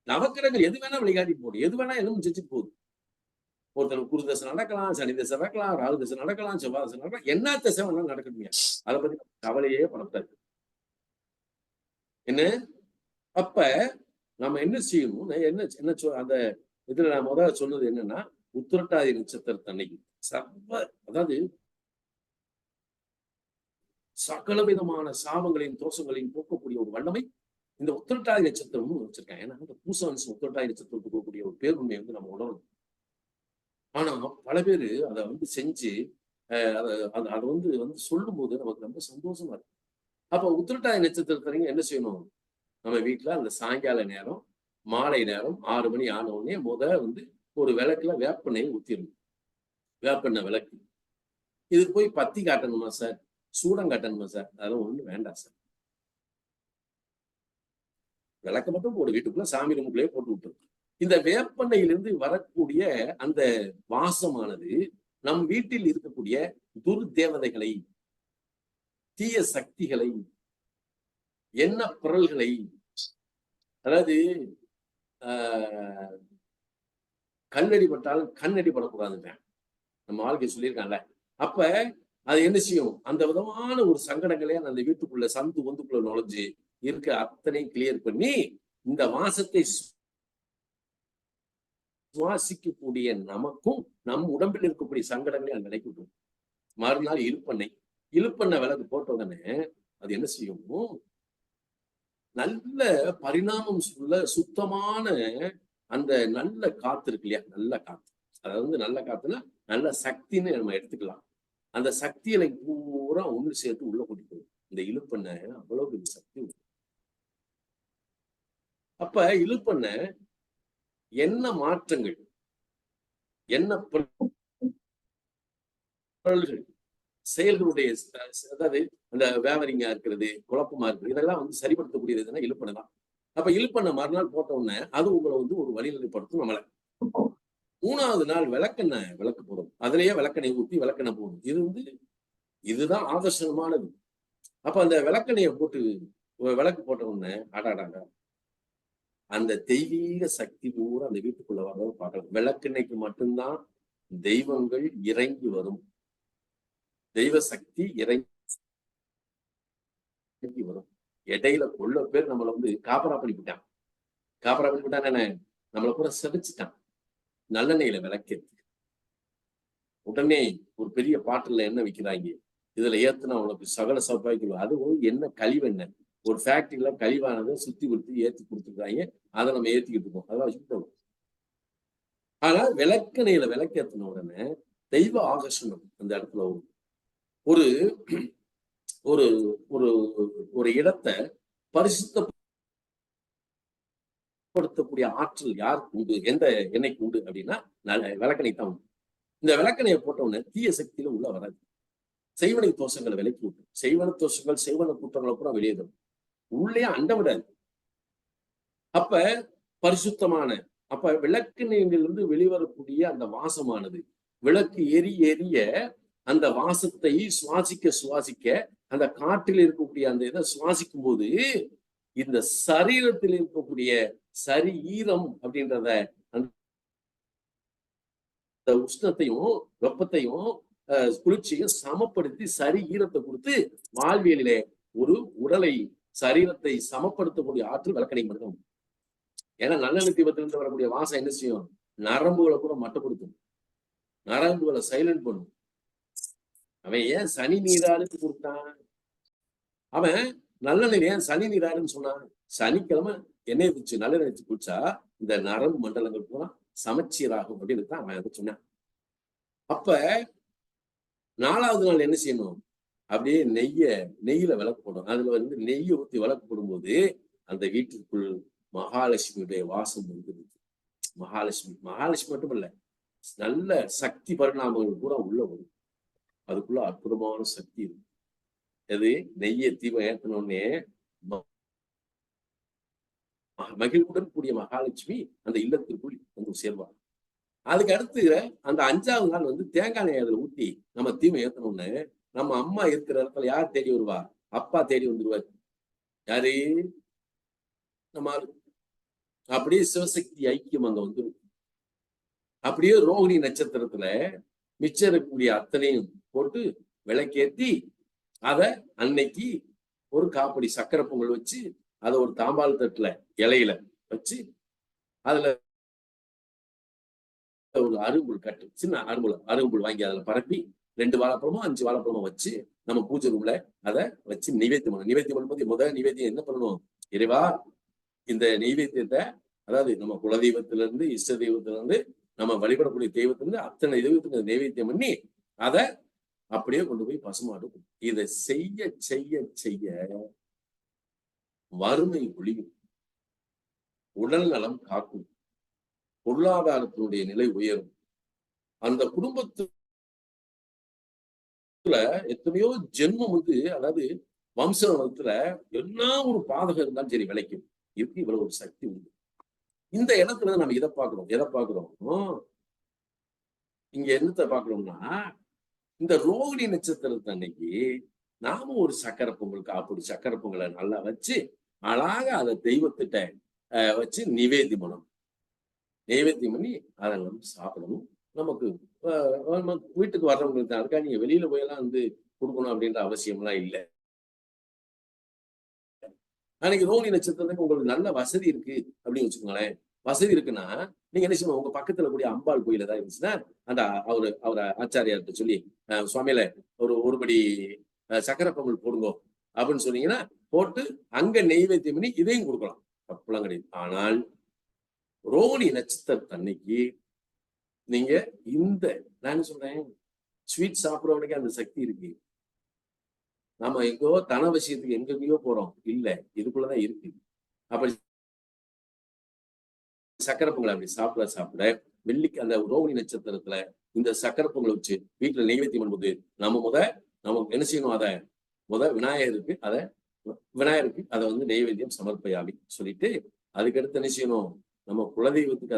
நவக்கிரகங்கள் எது வேணா வழிகாட்டிட்டு போடும், எது வேணா என்ன செஞ்சுட்டு போகுது. ஒருத்தருக்கு குரு தசை நடக்கலாம், சனி தசை நடக்கலாம், ராகு தசை நடக்கலாம், செவ்வாய் தசை நடக்கலாம், என்ன தசை வேணாலும் நடக்கணுங்க. அதை பத்தி கவலையே படக்கூடாது. என்ன அப்ப நம்ம என்ன செய்யணும், என்ன அந்த இதுல நான் முதல்ல சொன்னது என்னன்னா, உத்திரட்டாதி நட்சத்திரத்தன்னைக்கு அதாவது சகல விதமான சாபங்களையும் தோஷங்களையும் போக்கக்கூடிய ஒரு வல்லமை இந்த உத்திரட்டாதி நட்சத்திரம் வச்சிருக்கேன். ஏன்னா அந்த பூசவன்சம் உத்திரட்டாதி நட்சத்திரத்துக்கு போகக்கூடிய ஒரு பேருண்மை நம்ம உணரணும். ஆனா பல பேரு அதை செஞ்சு அதை சொல்லும் போது நமக்கு ரொம்ப சந்தோஷமா இருக்கு. அப்ப உத்திரட்டாதி நட்சத்திரத்தனைங்க என்ன செய்யணும், நம்ம வீட்டுல அந்த சாயங்கால நேரம் மாலை நேரம் 6 மணி ஆன உடனே ஒரு விளக்குல வேப்பெண்ணெய் ஊத்திடணும். வேப்பெண்ணெய் விளக்கு. இது போய் பத்தி காட்டணுமா சார், சூடம் காட்டணுமா சார், அதெல்லாம் ஒண்ணு வேண்டாம் சார். விளக்க மட்டும் போடு, வீட்டுக்குள்ள சாமி ரூமுக்குள்ளே போட்டு விட்டுரும். இந்த வேப்பெண்ணையிலிருந்து வரக்கூடிய அந்த வாசமானது நம் வீட்டில் இருக்கக்கூடிய துர்தேவதைகளை, தீய சக்திகளை, எண்ண பிறல்களை, அதாவது கண்ணடி பட்டாலும் கண்ணடி படக்கூடாதுங்க நம்ம வாழ்க்கை சொல்லியிருக்காங்கல்ல. அப்ப அது என்ன செய்யும், அந்த விதமான ஒரு சங்கடங்களே அந்த வீட்டுக்குள்ள ஒந்துக்குள்ள நுழைஞ்சு இருக்க அத்தனையும் கிளியர் பண்ணி இந்த வாசத்தை சுவாசிக்கக்கூடிய நமக்கும் நம் உடம்பில் இருக்கக்கூடிய சங்கடங்களை அந்த நினைக்கிட்டோம். மறுநாள் இழுப்பெண்ணெய் விளக்கு போட்ட உடனே அது என்ன செய்யும், நல்ல பரிணாமம் சொல்ல சுத்தமான அந்த நல்ல காத்து இருக்கு இல்லையா, நல்ல காத்து. அதாவது நல்ல காத்துனா நல்ல சக்தின்னு நம்ம எடுத்துக்கலாம். அந்த சக்திகளை பூரா ஒண்ணு சேர்த்து உள்ள கூட்டிட்டு இந்த இழுப்பெண்ணெய் அவ்வளவு சக்தி. அப்ப இழுப்பெண்ணெய் என்ன மாற்றங்கள், என்ன செயல்களுடைய, அதாவது அந்த வேவரிங்கா இருக்கிறது, குழப்பமா இருக்கிறது, இதெல்லாம் சரிப்படுத்தக்கூடியதுன்னா இழுப்பெண்ணெய் தான். அப்ப இழுப்பெண்ணெய் மறுநாள் போட்ட உடனே அது உங்களை ஒரு வழிநிலைப்படுத்தும் நம்மளை. 3வது நாள் விளக்கெண்ணெய் விளக்கு போடும், அதுலயே விளக்கெண்ணெய் ஊற்றி விளக்கெண்ணெய் போடும். இதுதான் ஆதர்சனமானது. அப்ப அந்த விளக்கெண்ணெயை போட்டு விளக்கு போட்ட உடனே அடாடாடா அந்த தெய்வீக சக்தி பூரா அந்த வீட்டுக்குள்ள வர்றதை பார்க்கலாம். விளக்கெண்ணெய்க்கு மட்டும்தான் தெய்வங்கள் இறங்கி வரும், தெய்வ சக்தி இறங்கி வரும். இடையில கொள்ள பேர் நம்மளை காப்பரா பண்ணிவிட்டான். காப்பரா பண்ணிவிட்டான் என்ன, நம்மளை கூட செதைச்சிட்டான். நல்லெண்ணெயில விளக்கேத்து உடனே ஒரு பெரிய பாட்டில் என்ன விற்கிறாங்க, இதுல ஏத்துனா உனக்கு சகல சௌபாய்க்கு. அது என்ன கழிவெண்ணெய், ஒரு ஃபேக்டரியில கழிவானதை சுத்தி கொடுத்து ஏத்தி கொடுத்துருக்காங்க, அதை நம்ம ஏத்திக்கிட்டு இருக்கோம். அதெல்லாம் வச்சுக்கிட்டோம். ஆனா விளக்கெண்ணெயில விளக்கேத்தின உடனே தெய்வ ஆகர்ஷணம் அந்த இடத்துல ஒரு ஒரு ஒரு ஒரு இடத்தை பரிசுத்தப்படுத்தக்கூடிய ஆற்றல் யாருக்கு உண்டு, எந்த எண்ணெய்க்கு உண்டு அப்படின்னா விளக்கெண்ணெய் தான் உண்டு. இந்த விளக்கெண்ணெயை போட்ட உடனே தீய சக்தியில உள்ள வராது. செய்வனை தோஷங்களை விலக்கி விட்டு, செய்வன தோஷங்கள் செய்வன கூட்டங்களை கூட வெளியே தரும், உள்ளே அண்ட விடாது. அப்ப பரிசுத்தமான, அப்ப விளக்கெண்ணெயிலிருந்து வெளிவரக்கூடிய அந்த வாசமானது விளக்கு எரிய அந்த வாசத்தை சுவாசிக்க அந்த காற்றில் இருக்கக்கூடிய அந்த இதை சுவாசிக்கும் போது இந்த சரீரத்தில் இருக்கக்கூடிய ஈரம் அப்படின்றத இந்த உஷ்ணத்தையும் வெப்பத்தையும் குளிர்ச்சியும் சமப்படுத்தி சரி ஈரத்தை கொடுத்து வாழ்வியலிலே ஒரு உடலை சரீரத்தை சமப்படுத்தக்கூடிய ஆற்றல் விளக்கணை மட்டும். ஏன்னா நல்லெண்ணெய் தீபத்திலிருந்து வரக்கூடிய வாசம் என்ன செய்யும்? நரம்புகளை கூட மட்டுப்படுத்தும், நரம்புகளை சைலண்ட் பண்ணும். அவன் ஏன் சனி நீராடுக்கு கொடுத்தான்? அவன் நல்லெண்ணெய் ஏன் சனி நீராடுன்னு சொன்னான்? சனிக்கிழமை எண்ணெய் வச்சு நல்லெண்ணெய் வச்சு குடிச்சா இந்த நரம்பு மண்டலங்கள் பூரா சமச்சீராகும் அப்படின்னு தான் அவன் அதை சொன்னான். அப்ப 4வது நாள் என்ன செய்யணும்? அப்படியே நெய்யில விளக்கு போடும். அதுல நெய்யை ஊத்தி விளக்கு போடும்போது அந்த வீட்டிற்குள் மகாலட்சுமியுடைய வாசம் வந்துருது. மகாலட்சுமி மட்டும் இல்ல, நல்ல சக்தி பரிணாமங்கள் பூரா உள்ள வரும். அதுக்குள்ள அற்புதமான சக்தி இருக்கு. எது? நெய்யை தீபம் ஏற்றனோடனே மகிழ்வுடன் கூடிய மகாலட்சுமி அந்த இல்லத்திற்குள் வந்து சேர்வார். அதுக்கு அடுத்து அந்த 5வது நாள் தேங்காய் எண்ணெய் அதுல ஊத்தி நம்ம தீபம் ஏத்தணும்னு நம்ம அம்மா இருக்கிற இடத்துல யார் தேடி வருவா? அப்பா தேடி வந்துருவார். யாரு? நம்ம அப்படியே சிவசக்தி ஐக்கியம் அங்க வந்துடும். அப்படியே ரோகிணி நட்சத்திரத்துல மிச்சம் இருக்கக்கூடிய அத்தனையும் போட்டு விளக்கேத்தி அத அன்னைக்கு ஒரு காப்படி சக்கரை பொங்கல் வச்சு அதை ஒரு தாம்பால் தட்டுல இலையில வச்சு அதுல ஒரு அரும்புல் கட்டு, சின்ன அரும்புல் வாங்கி அதுல பரப்பி 2 வாழைப்பழமோ 5 வாழைப்பழமோ வச்சு நம்ம பூஜை ரூம்ல அதை வச்சு நிவேத்தியம் பண்ணணும். நிவேத்தியம் பண்ணும்போது முதல் நிவேத்தியம் என்ன பண்ணணும்? இறைவா, இந்த நெய்வேத்தியத்தை, அதாவது நம்ம குலதெய்வத்தில இருந்து இஷ்ட தெய்வத்தில இருந்து நம்ம வழிபடக்கூடிய தெய்வத்திலிருந்து அத்தனை தெய்வத்துக்கு நெய்வேத்தியம் பண்ணி அதை அப்படியே கொண்டு போய் பசுமாடு. இதை செய்ய செய்ய செய்ய வறுமை ஒழியும், உடல் நலம் காக்கும், பொருளாதாரத்தினுடைய நிலை உயரும். அந்த குடும்பத்துல எத்தனையோ ஜென்மம் அதாவது வம்சத்துல என்ன ஒரு பாதகம் இருந்தாலும் சரி விளைக்கும். இதுக்கு இவ்வளவு ஒரு சக்தி உண்டு. இந்த இடத்துல நம்ம எதை பார்க்கிறோம்? இங்க என்னத்தை பார்க்கிறோம்னா, இந்த ரோகிணி நட்சத்திரத்து அன்னைக்கு நாம ஒரு சக்கரை பொங்கலுக்கு அப்படி சக்கரை பொங்கலை நல்லா வச்சு அழகா அதை தெய்வத்திட்ட வச்சு நிவேத்தியம் பண்ணணும். நைவேத்தியம் பண்ணி அதை நம்ம சாப்பிடணும். நமக்கு வீட்டுக்கு வர்றவங்களுக்கு தான். அதுக்காக நீங்க வெளியில போயெல்லாம் கொடுக்கணும் அப்படின்ற அவசியம்லாம் இல்லை. அன்னைக்கு ரோகிணி நட்சத்திரத்துக்கு உங்களுக்கு நல்ல வசதி இருக்கு அப்படின்னு வச்சுக்கோங்களேன். வசதி இருக்குன்னா நீங்க என்ன செய்யணும்? உங்க பக்கத்துல கூடிய அம்பாள் கோயில் ஏதாவது இருந்துச்சுன்னா அந்த அவரை ஆச்சாரியார்கிட்ட சொல்லி, சுவாமியில ஒரு படி சக்கரை பொங்கல் போடுங்க அப்படின்னு சொன்னீங்கன்னா போட்டு அங்க நெய்வேத்தியம் பண்ணி இதையும் கொடுக்கலாம், தப்புலாம் கிடையாது. ஆனால் ரோகிணி நட்சத்திரத்து அன்னைக்கு நீங்க நான் சொல்றேன், ஸ்வீட் சாப்பிடுறவனுக்கு அந்த சக்தி இருக்கு. நாம எங்கோ தன விஷயத்துக்கு எங்கெங்கயோ போறோம், இல்ல இதுக்குள்ளதான் இருக்கு. அப்படி சக்கரை பொங்கல் அப்படி சாப்பிட வெள்ளிக்கு அந்த ரோகிணி நட்சத்திரத்துல இந்த சக்கரை பொங்கலை வச்சு வீட்டுல நெய்வேத்தியம் பண்ணும்போது நம்ம என்ன செய்யணும்? அதை விநாயகருக்கு அதை நெய்வேத்தியம் சமர்ப்பயாமி சொல்லிட்டு அதுக்கடுத்து என்ன செய்யணும்? நம்ம குலதெய்வத்துக்கு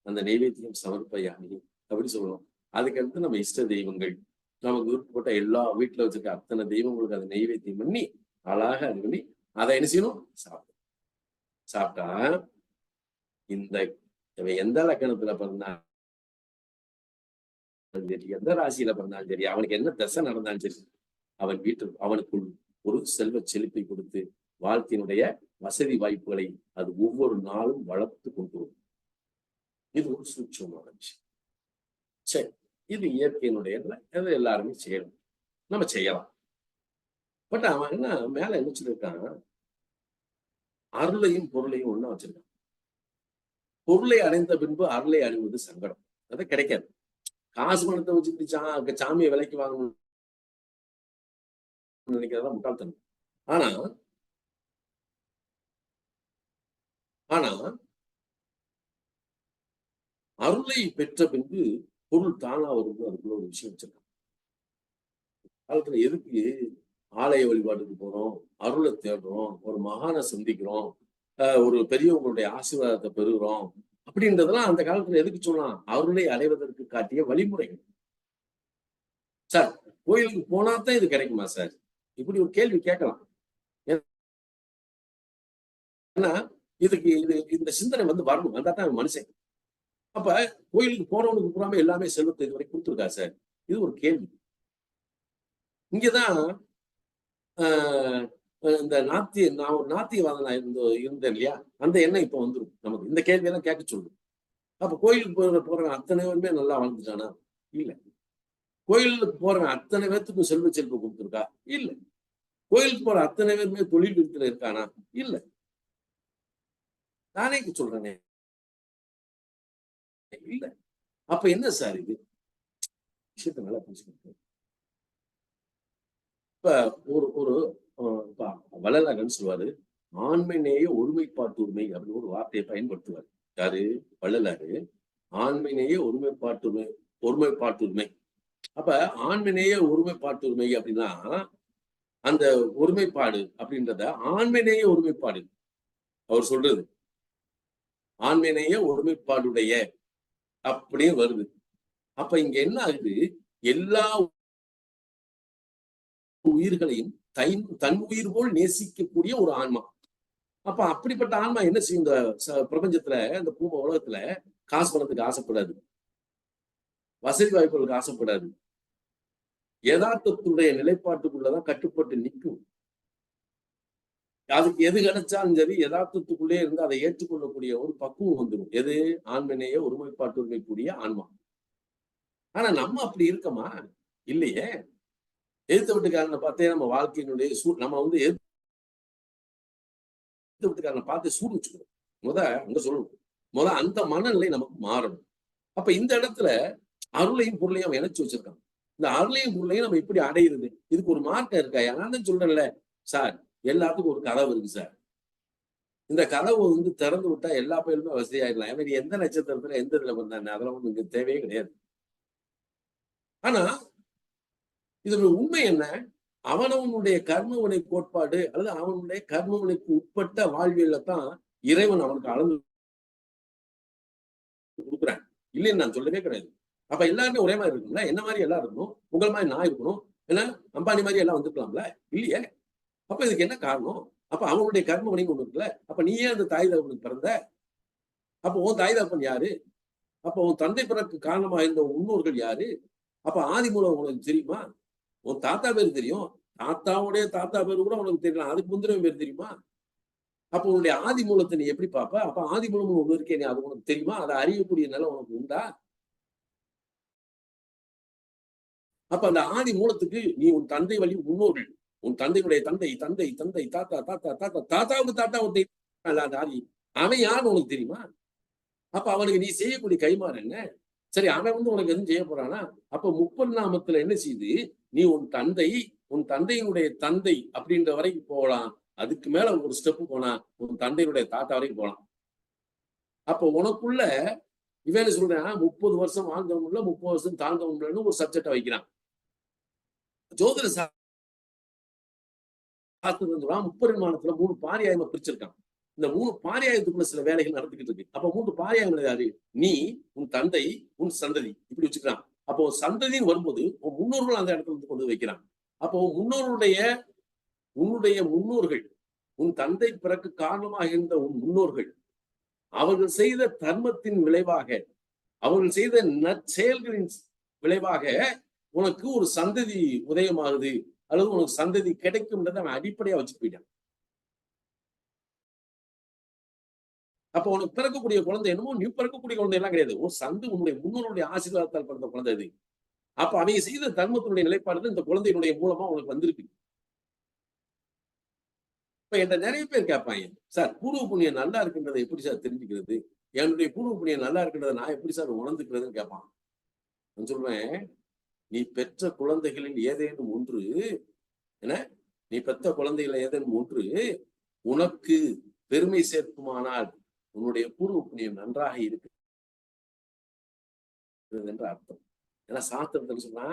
அந்த நெய்வேத்தியம் சமர்ப்பயாமி அப்படி சொல்லணும். அதுக்கடுத்து நம்ம இஷ்ட தெய்வங்கள், நமக்கு விருப்பப்பட்ட எல்லா வீட்டுல வச்சிருக்க அத்தனை தெய்வங்களுக்கு அதை நெய்வேத்தியம் பண்ணி அழகாக அது பண்ணி அதை என்ன செய்யணும்? சாப்பிட்டா இந்த எந்த லக்கணத்துல பிறந்தாலும் சரி, எந்த ராசியில பிறந்தாலும் சரி, அவனுக்கு என்ன தசை நடந்தாலும் சரி, அவனுக்குள் ஒரு செல்வ செழிப்பை கொடுத்து வாழ்க்கையினுடைய வசதி வாய்ப்புகளை அது ஒவ்வொரு நாளும் வளர்த்து கொண்டு வரும். இது ஒரு சூட்சமான விஷயம். சரி, இது இயற்கையினுடைய எல்லாருமே செய்யணும், நம்ம செய்யலாம். பட் அவன் மேல என்ன வச்சிருக்கான்? அருளையும் பொருளையும் ஒண்ணா வச்சிருக்கான். பொருளை அடைந்த பின்பு அருளை அடைவது சங்கடம், அது கிடைக்காது. காசு பணத்தை வச்சுக்கிட்டு சாமியை விலைக்கு வாங்கணும் நினைக்கிறதா முட்டாள்தனம். ஆனா அருளை பெற்ற பின்பு பொருள் தானா வரும். அதுக்குள்ள ஒரு விஷயம் வச்சிருக்கான். காலத்துல எதுக்கு ஆலய வழிபாட்டுக்கு போறோம், அருளை தேடுறோம், ஒரு மகானை சந்திக்கிறோம், ஒரு பெரியவங்களுடைய ஆசீர்வாதத்தை பெறுகிறோம் அப்படின்றதெல்லாம் அந்த காலத்துல எதுக்கு சொல்லலாம்? அருளை அடைவதற்கு காட்டிய வழிமுறைகள். சார், கோயிலுக்கு போனாதான் இது கிடைக்குமா சார்? இப்படி ஒரு கேள்வி கேட்கலாம். ஏன்னா இந்த சிந்தனை வரணும், வந்தாதான் மனுஷன். அப்ப கோயிலுக்கு போறவனுக்கு பூராம எல்லாமே செல்வத்தை இதுவரை கொடுத்துருக்கா சார்? இது ஒரு கேள்வி. இங்கதான் ஆஹ் இந்த நான் ஒரு நாத்தியவாதனா இருந்தேன் இல்லையா? அந்த எண்ணம் இப்ப வந்துடும் நமக்கு. இந்த கேள்வியெல்லாம் கேட்க சொல்லும். அப்ப கோயிலுக்கு போறவன் அத்தனை பேருமே நல்லா வாழ்ந்துட்டானா? இல்ல. கோயிலுக்கு போறவன் அத்தனை பேர்த்துக்கும் செல்வம் கொடுத்துருக்கா? இல்ல. கோயிலுக்கு போற அத்தனை பேருமே தொழில் விருத்தில இருக்கானா? இல்ல. நானே சொல்றேனே. இல்ல. அப்ப என்ன சார் இது? விஷயத்த நல்லா புரிஞ்சுக்கணும். இப்ப ஒரு ஒரு வள்ளலார் சொல்லுவாரு, ஆண்மை நேய ஒருமைப்பாட்டு உரிமை அப்படின்னு ஒரு வார்த்தையை பயன்படுத்துவார். யாரு? வள்ளலாரு. ஆண்மை நேய ஒருமைப்பாட்டு உரிமை. அப்ப ஆண்மை நேய ஒருமைப்பாட்டு உரிமை அப்படின்னா, அந்த ஒருமைப்பாடு அப்படின்றத ஆண்மை நேய ஒருமைப்பாடு அவர் சொல்றது. ஆண்மை நேய ஒருமைப்பாடுடைய அப்படியே வருது. அப்ப இங்க என்ன ஆகுது? எல்லா உயிர்களையும் தன் உயிர் போல் நேசிக்கக்கூடிய ஒரு ஆன்மா. அப்ப அப்படிப்பட்ட ஆன்மா என்ன செய்யும்? இந்த பிரபஞ்சத்துல, இந்த பூம உலகத்துல காசு பணத்துக்கு ஆசைப்படாது, வசதி வாய்ப்புகளுக்கு ஆசைப்படாது. யதார்த்தத்துடைய நிலைப்பாட்டுக்குள்ளதான் கட்டுப்பட்டு நிற்கும். அதுக்கு எது கிடைச்சாலும் சரி, யதார்த்தத்துக்குள்ளே இருந்து அதை ஏற்றுக்கொள்ளக்கூடிய ஒரு பக்குவம் வந்துடும். எது? ஆண்மனேய ஒருமைப்பாட்டு உரிமை கூடிய ஆன்மா. ஆனா நம்ம அப்படி இருக்கமா? இல்லையே. எதிர்த்த வீட்டுக்காரனை பார்த்தே நம்ம வாழ்க்கையினுடைய நம்ம எதிர்த்த வீட்டுக்காரனை பார்த்து சூடு வச்சுக்கணும். அங்க சொல்லணும். அந்த மனநிலை நமக்கு மாறணும். அப்ப இந்த இடத்துல அருளையும் பொருளையும் அவன் இணைச்சு வச்சிருக்கான். இந்த அருளையும் பொருளையும் நம்ம எப்படி அடையிறது? இதுக்கு ஒரு மார்க்கம் இருக்கா? நான் தான் சொல்றேன்ல சார், எல்லாத்துக்கும் ஒரு கதவு இருக்கு சார். இந்த கதவு திறந்து விட்டா எல்லா பேருமே வசதியாயிடலாம். ஏன்னா எந்த நட்சத்திரத்துல எந்த இதுல வந்தானே அதெல்லாம் இங்க தேவையே கிடையாது. ஆனா இதோட உண்மை என்ன? அவனவனுடைய கர்மவினை கோட்பாடு அல்லது அவனுடைய கர்மவினைக்கு உட்பட்ட வாழ்வியல தான் இறைவன் அவனுக்கு அளந்து கொடுக்குறான். இல்லைன்னு நான் சொல்லவே கிடையாது. அப்ப எல்லாருமே ஒரே மாதிரி இருக்கும்ல? என்ன மாதிரி எல்லாம் இருக்கணும்? உங்கள் மாதிரி நான் இருக்கணும். ஏன்னா அம்பானி மாதிரி எல்லாம் வந்துக்கலாம்ல? இல்லையே. அப்ப இதுக்கு என்ன காரணம்? அப்ப அவனுடைய கர்ம வினை ஒண்ணு இருக்குல்ல? அப்ப நீ ஏன் அந்த தாய் தகப்பனுக்கு பிறந்த? அப்ப உன் தாய் தகப்பன் யாரு? அப்ப உன் தந்தை பிறகு காரணமா இருந்த முன்னோர்கள் யாரு? அப்ப ஆதி மூலம் உனக்கு தெரியுமா? உன் தாத்தா பேர் தெரியும். தாத்தாவுடைய தாத்தா பேரு கூட உனக்கு தெரியலாம். அதுக்கு முந்தின பேர் தெரியுமா? அப்ப உன்னுடைய ஆதி மூலத்தை நீ எப்படி பாப்ப? அப்ப ஆதி மூலம் ஒண்ணு இருக்கே, நீ அது உனக்கு தெரியுமா? அதை அறியக்கூடிய நிலை உனக்கு உண்டா? அப்ப அந்த ஆதி மூலத்துக்கு நீ உன் தந்தை வழி முன்னோர்கள், உன் தந்தையுடைய தந்தை தந்தை தந்தை தாத்தா தாத்தா தாத்தா தாத்தாவுக்கு தாத்தா அந்த ஆதி அவன் யாருன்னு உனக்கு தெரியுமா? அப்ப அவனுக்கு நீ செய்யக்கூடிய கைமாறு என்ன? சரி, அவன் உனக்கு எதுவும் செய்ய போறானா? அப்ப முப்பரிணாமத்துல என்ன செய்யுது? நீ உன் தந்தையினுடைய தந்தை அப்படின்ற வரைக்கும் போகலாம். அதுக்கு மேல ஒரு ஸ்டெப் போனா உன் தந்தையுடைய தாத்தா வரைக்கும் போகலாம். அப்ப உனக்குள்ள இவன் சொல்றான் 30 வருஷம் வாழ்ந்தவங்கள 30 வருஷம் தாழ்ந்தவங்கன்னு ஒரு சப்ஜெக்ட வைக்கிறான். ஜோதிட சாஸ்திரம் முப்பரிமாணத்துல 3 பாரியாயமா பிரிச்சிருக்கான். இந்த 3 பாரியாயத்துக்குள்ள சில வேலைகள் நடந்துகிட்டு இருக்கு. அப்ப 3 பாரியாயங்கள் யாரு? நீ, உன் தந்தை, உன் சந்ததி இப்படி வச்சுக்கிறான். அப்போ சந்ததின்னு வரும்போது உன் முன்னோர்கள் அந்த இடத்துல கொண்டு வைக்கிறான். அப்போ உன்னுடைய முன்னோர்கள், உன் தந்தை பிறகு காரணமாக இருந்த உன் முன்னோர்கள், அவர்கள் செய்த தர்மத்தின் விளைவாக, அவர்கள் செய்த நற்செயல்களின் விளைவாக உனக்கு ஒரு சந்ததி உதயமாகுது அல்லது உனக்கு சந்ததி கிடைக்கும்ன்றதை அவன் அடிப்படையா வச்சு போயிட்டான். அப்ப உனக்கு பிறக்கக்கூடிய குழந்தை என்னமோ நீ பிறக்கக்கூடிய குழந்தை எல்லாம் கிடையாது. உன்னுடைய முன்னோருடைய ஆசீர்வாதத்தால் பிறந்த குழந்தை அது. அப்ப அவங்க செய்த தர்மத்தினுடைய நிலைப்பாடு இந்த குழந்தையினுடைய மூலமா உனக்கு வந்திருக்கு. இப்ப என்கிட்ட நிறைய பேர் கேட்பாங்க, சார் பூர்வ புண்ணியம் நல்லா இருக்குன்றதை எப்படி சார் தெரிஞ்சுக்கிறது? என்னுடைய பூர்வ புண்ணியம் நல்லா இருக்குன்றதை நான் எப்படி சார் உணர்ந்துக்கிறதுன்னு கேட்பான். நான் சொல்றேன், நீ பெற்ற குழந்தைகளில் ஏதேனும் ஒன்று நீ பெற்ற குழந்தைகளை ஏதேனும் ஒன்று உனக்கு பெருமை சேர்க்குமானால் உன்னுடைய பூர்வ புண்ணியம் நன்றாக இருக்கு என்ற அர்த்தம். ஏன்னா சாஸ்திரத்துல சொன்னா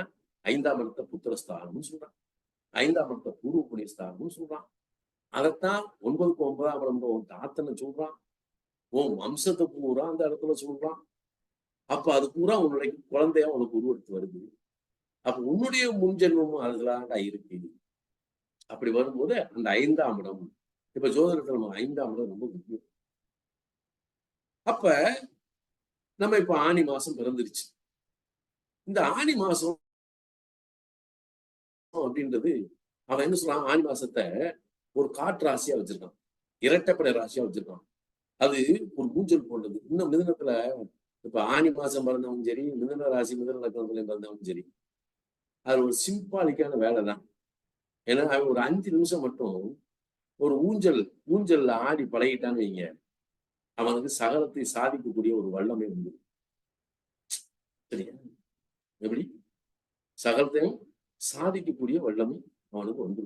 5ஆம் இடத்த புத்திரஸ்தானம்னு சொல்றான், 5ஆம் இடத்த பூர்வ புண்ணியஸ்தானம்னு சொல்றான். அதைத்தான் 9க்கு 9ஆம் இடம் உன் தாத்தனை சொல்றான். உன் வம்சத்தை பூரா அந்த இடத்துல சொல்றான். அப்ப அது பூரா உன்னுடைய குழந்தையா உனக்கு உருவெடுத்து வருது. அப்ப உன்னுடைய முன்ஜென்மமும் அதுலாண்டா இருக்கு. அப்படி வரும்போது அந்த 5ஆம் இடம், இப்ப ஜோதிடத்துல நம்ம 5ஆம் இடம் ரொம்ப முக்கியம். அப்ப நம்ம இப்ப ஆனி மாசம் பிறந்துருச்சு. இந்த ஆனி மாசம் அப்படின்றது அவன் என்ன சொல்றான், ஆனி மாசத்தை ஒரு காற்று ராசியா வச்சிருக்கான், இரட்டைப்படை ராசியா வச்சிருக்கான். அது ஒரு ஊஞ்சல் போன்றது. இன்னும் மிதுனத்துல இப்ப ஆனி மாசம் பிறந்தவங்க சரி, மிதுன ராசி மிதுன லக்னத்துல பிறந்தவங்க சரி, அது ஒரு சிம்பாலிக்கான வேலை தான். ஏன்னா அவன் ஒரு 5 நிமிஷம் மட்டும் ஒரு ஊஞ்சல்ல ஆடி பழகிட்டான்னு வைங்க, அவனுக்கு சகலத்தை சாதிக்கக்கூடிய ஒரு வல்லமை உண்டு. சரியா? எப்படி? சகலத்தையும் சாதிக்கக்கூடிய வல்லமை அவனுக்கு உண்டு.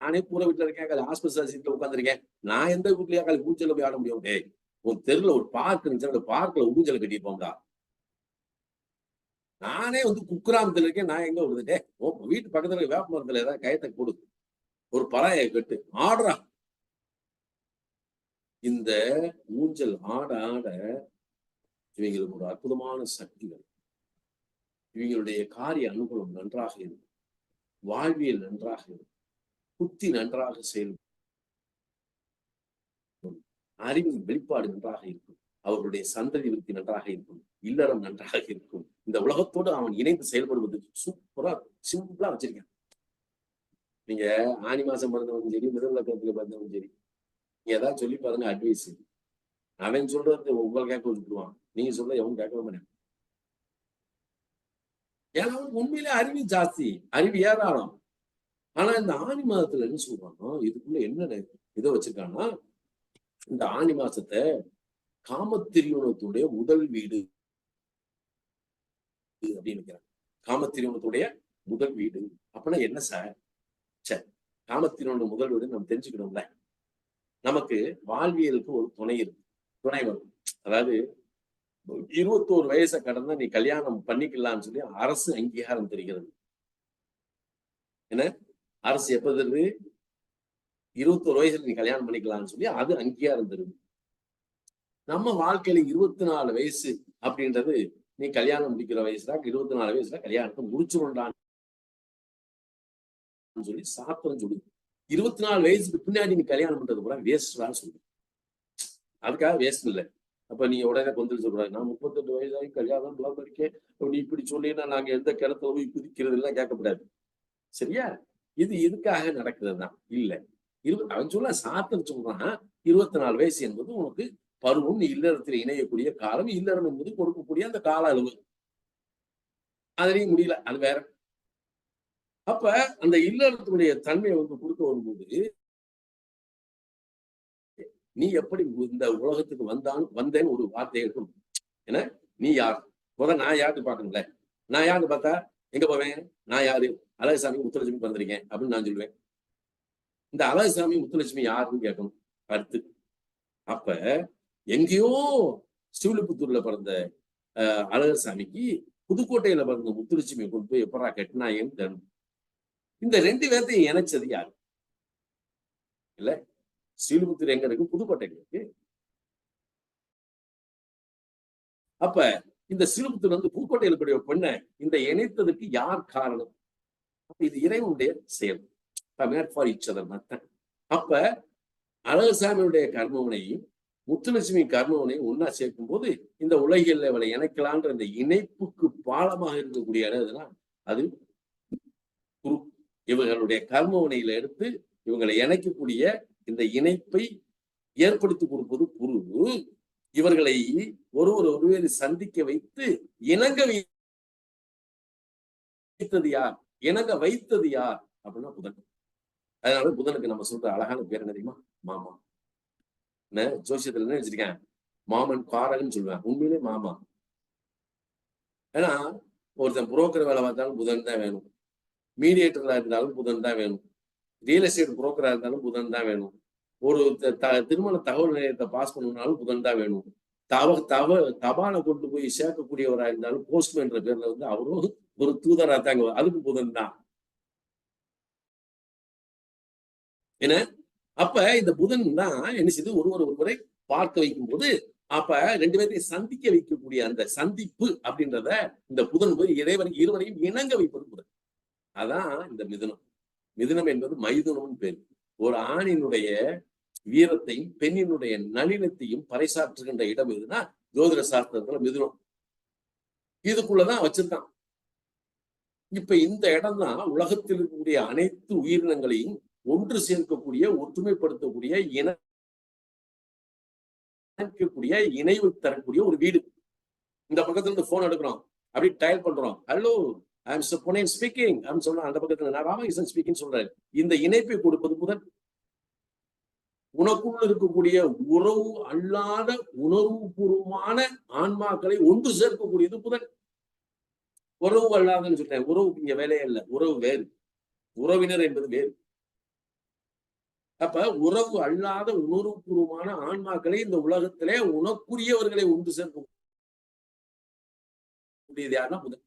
நானே பூர வீட்டுல இருக்கேன், ஹாஸ்பிட்டல் சீட்ல உட்காந்துருக்கேன். நான் எந்த வீட்லயா ஊஞ்சல்ல போய் ஆட முடியும்? டேய், உன் தெருல ஒரு பார்க் இருந்துச்சு, அந்த பார்க்ல ஊஞ்சல் கட்டியிருப்போம்டா. நானே குக்கிராமத்துல இருக்கேன், நான் எங்க விடுது? டே, வீட்டு பக்கத்துல வேப்ப மரத்துல ஏதாவது கயத்தை கொடு, ஒரு பறாயை கட்டு, ஆடுறா. இந்த ஊஞ்சல் ஆட ஆட இவங்களுக்கு ஒரு அற்புதமான சக்திகள், இவங்களுடைய காரிய அனுகூலம் நன்றாக இருக்கும், வாழ்வியல் நன்றாக இருக்கும், புத்தி நன்றாக செயல்படும், அறிவின் வெளிப்பாடு நன்றாக இருக்கும், அவர்களுடைய சந்ததி விருத்தி நன்றாக இருக்கும், இல்லறம் நன்றாக இருக்கும். இந்த உலகத்தோடு அவன் இணைந்து செயல்படுவது சூப்பரா சிம்பிளா வச்சிருக்கேன். நீங்க ஆனி மாசம் பிறந்தவங்க சரி, மிதுன லக்னத்துல பிறந்தவங்க சரி, நீங்க ஏதாவது சொல்லி பாருங்க அட்வைஸ். அவன் சொல்றது உங்களை கேட்க வச்சுக்குவான், நீங்க சொல்ல எவன் கேட்கவே மாட்டேன். ஏன்னா உண்மையிலே அறிவு ஜாஸ்தி, அறிவு ஏராளம். ஆனா இந்த ஆனி மாதத்துல என்ன சொல்றான்னா, இதுக்குள்ள என்ன இதை வச்சிருக்கான்னா, இந்த ஆனி மாசத்தை காமத்திரியோணத்துடைய முதல் வீடு அப்படின்னு காமத்திரியோணத்துடைய முதல் வீடு அப்படின்னா என்ன சார்? சரி, காமத்திரியோண முதல் வீடு நம்ம தெரிஞ்சுக்கணும்ல. நமக்கு வாழ்வியலுக்கு ஒரு துணை இருக்கு, துணை வரும். அதாவது 21 வயசை கடந்தா நீ கல்யாணம் பண்ணிக்கலாம்னு சொல்லி அரசு அங்கீகாரம் தெரிகிறது. என்ன அரசு எப்ப தருது? 21 வயசுல நீ கல்யாணம் பண்ணிக்கலாம்னு சொல்லி அது அங்கீகாரம் தருது. நம்ம வாழ்க்கையில 24 வயசு அப்படின்றது நீ கல்யாணம் முடிக்கிற வயசுல 24 வயசுல கல்யாணத்தை முடிச்சுருண்டான்னு சொல்லி சாத்திரம் சொல்லுது. 24 வயசுக்கு பின்னாடி நீ கல்யாணம் பண்றது கூட வேஸ்ட்தான் சொல்லு. அதுக்காக வேஸ்ட் இல்லை. அப்ப நீ உடனே கொண்டு சொல்றாரு, நான் 38 வயசாகி கல்யாணம் இல்லாம இருக்கேன், நீ இப்படி சொல்லினா நாங்க எந்த கிணத்துல போய் குதிக்கிறது எல்லாம் கேட்கக்கூடாது. சரியா? இது இதுக்காக நடக்கிறதுதான் இல்ல. அவன் சொல்ல சாத்திரம் சொல்றான், 24 வயசு என்பது உனக்கு பருவம், இல்லறத்தில் இணையக்கூடிய காலம், இல்லறம் என்பது கொடுக்கக்கூடிய அந்த கால அளவு. அதுலயும் முடியல, அது வேற. அப்ப அந்த இல்லறத்தினுடைய தன்மையை கொடுக்க வரும்போது நீ எப்படி இந்த உலகத்துக்கு வந்தேன்னு ஒரு வார்த்தையை எடுக்கணும். ஏன்னா நீ யார்? முதல்ல நான் யாருன்னு பாக்கணும்ல. நான் யாருன்னு பார்த்தா எங்க போவேன்? நான் யாரு? அழகுசாமி முத்துலட்சுமி பிறந்திருக்கேன் அப்படின்னு நான் சொல்லுவேன். இந்த அழகுசாமி முத்துலட்சுமி யாருன்னு கேட்கணும் அடுத்து. அப்ப எங்கேயோ ஸ்ரீவில்லிபுத்தூர்ல பிறந்த அழகர்சாமிக்கு புதுக்கோட்டையில பிறந்த முத்துலட்சுமியை கொண்டு போய் எப்படா கட்டினாயன்னு தரணும். இந்த 2 பேர்த்தையும் இணைச்சது யாரு? இல்ல, ஸ்ரீவில்லிபுத்தூர் எங்க இருக்கு? புதுக்கோட்டையில இருக்கு. அப்ப இந்த ஸ்ரீவில்லிபுத்தூர் புதுக்கோட்டையில கூடிய பெண்ணை இந்த இணைத்ததுக்கு யார் காரணம்? இது இறைவனுடைய செயல். For each other. அப்ப அழகசாமியுடைய கர்மவனையும் முத்துலட்சுமி கர்மவனையும் ஒன்னா சேர்க்கும் போது இந்த உலகில் அவளை இணைக்கலான்ற இந்த இணைப்புக்கு பாலமாக இருக்கக்கூடிய இடம் அது குரு. இவர்களுடைய கர்மவனையில எடுத்து இவங்களை இணைக்கக்கூடிய இந்த இணைப்பை ஏற்படுத்தி கொடுப்பது குரு. இவர்களை ஒருவேறு சந்திக்க வைத்து இணங்க வைத்தது யார்? இணங்க வைத்தது யார் அப்படின்னா புதன். அதனால புதனுக்கு நம்ம சொல்ற அழகான பேர் என்ன தெரியுமா? மாமா. என்ன ஜோசியத்துல என்ன வச்சிருக்கேன்? மாமன் காரகன்னு சொல்லுவேன், உண்மையிலே மாமா. ஏன்னா ஒருத்தன் புரோக்கர் வேலை பார்த்தாலும் புதன் தான் வேணும், மீடியேட்டரா இருந்தாலும் புதன் தான் வேணும், ரியல் எஸ்டேட் புரோக்கரா இருந்தாலும் புதன் தான் வேணும், ஒரு திருமண தகவல் நிலையத்தை பாஸ் பண்ணணும்னாலும் புதன் தான் வேணும், தபாலை கொண்டு போய் சேர்க்கக்கூடியவரா இருந்தாலும் போஸ்ட்மேன் பேர்ல அவரும் ஒரு தூதரா தாங்க, அதுக்கு புதன் தான். என்ன அப்ப இந்த புதன் தான் என்ன செய்து ஒருவரை பார்க்க வைக்கும் போது அப்ப 2 பேரையும் சந்திக்க வைக்கக்கூடிய அந்த சந்திப்பு அப்படின்றத இந்த புதன் போய் இருவரையும் இணங்க வைப்பது புதன். அதான் இந்த மிதுனம். மிதுனம் என்பது மைதுனம் பேர். ஒரு ஆணினுடைய வீரத்தையும் பெண்ணினுடைய நளினத்தையும் பறைசாற்றுகின்ற இடம் எதுனா ஜோதிட சாஸ்திரத்துல மிதுனம். இதுக்குள்ளதான் வச்சிருக்கான். இப்ப இந்த இடம் தான் உலகத்தில் இருக்கக்கூடிய அனைத்து உயிரினங்களையும் ஒன்று சேர்க்கக்கூடிய, ஒற்றுமைப்படுத்தக்கூடிய, இணைக்கக்கூடிய, இணைவு தரக்கூடிய ஒரு வீடு. இந்த பக்கத்துல இருந்து போன் எடுக்கிறோம், அப்படி டயல் பண்றோம், ஹலோ ஐ எம் பொன்னேன் ஸ்பீக்கிங் அப்படின்னு சொல்றோம். அந்த பக்கத்துல நான் ராமகிருஷ்ணன் ஸ்பீக்கிங் சொல்றாரு. இந்த இணைப்பை கொடுப்பது புதன். உனக்குள்ள இருக்கக்கூடிய உறவு அல்லாத உணர்வுபூர்வமான ஆன்மாக்களை ஒன்று சேர்க்கக்கூடியது புதன். உறவு அல்லாதன்னு சொல்றேன். உறவுக்கு இங்க வேலையே இல்லை. உறவு வேறு, உறவினர் என்பது வேறு. அப்ப உறவு அல்லாத உணர்வுபூர்வமான ஆன்மாக்களை இந்த உலகத்திலே உனக்குரியவர்களை ஒன்று சேர்க்கக்கூடியது யாருன்னா புதன்.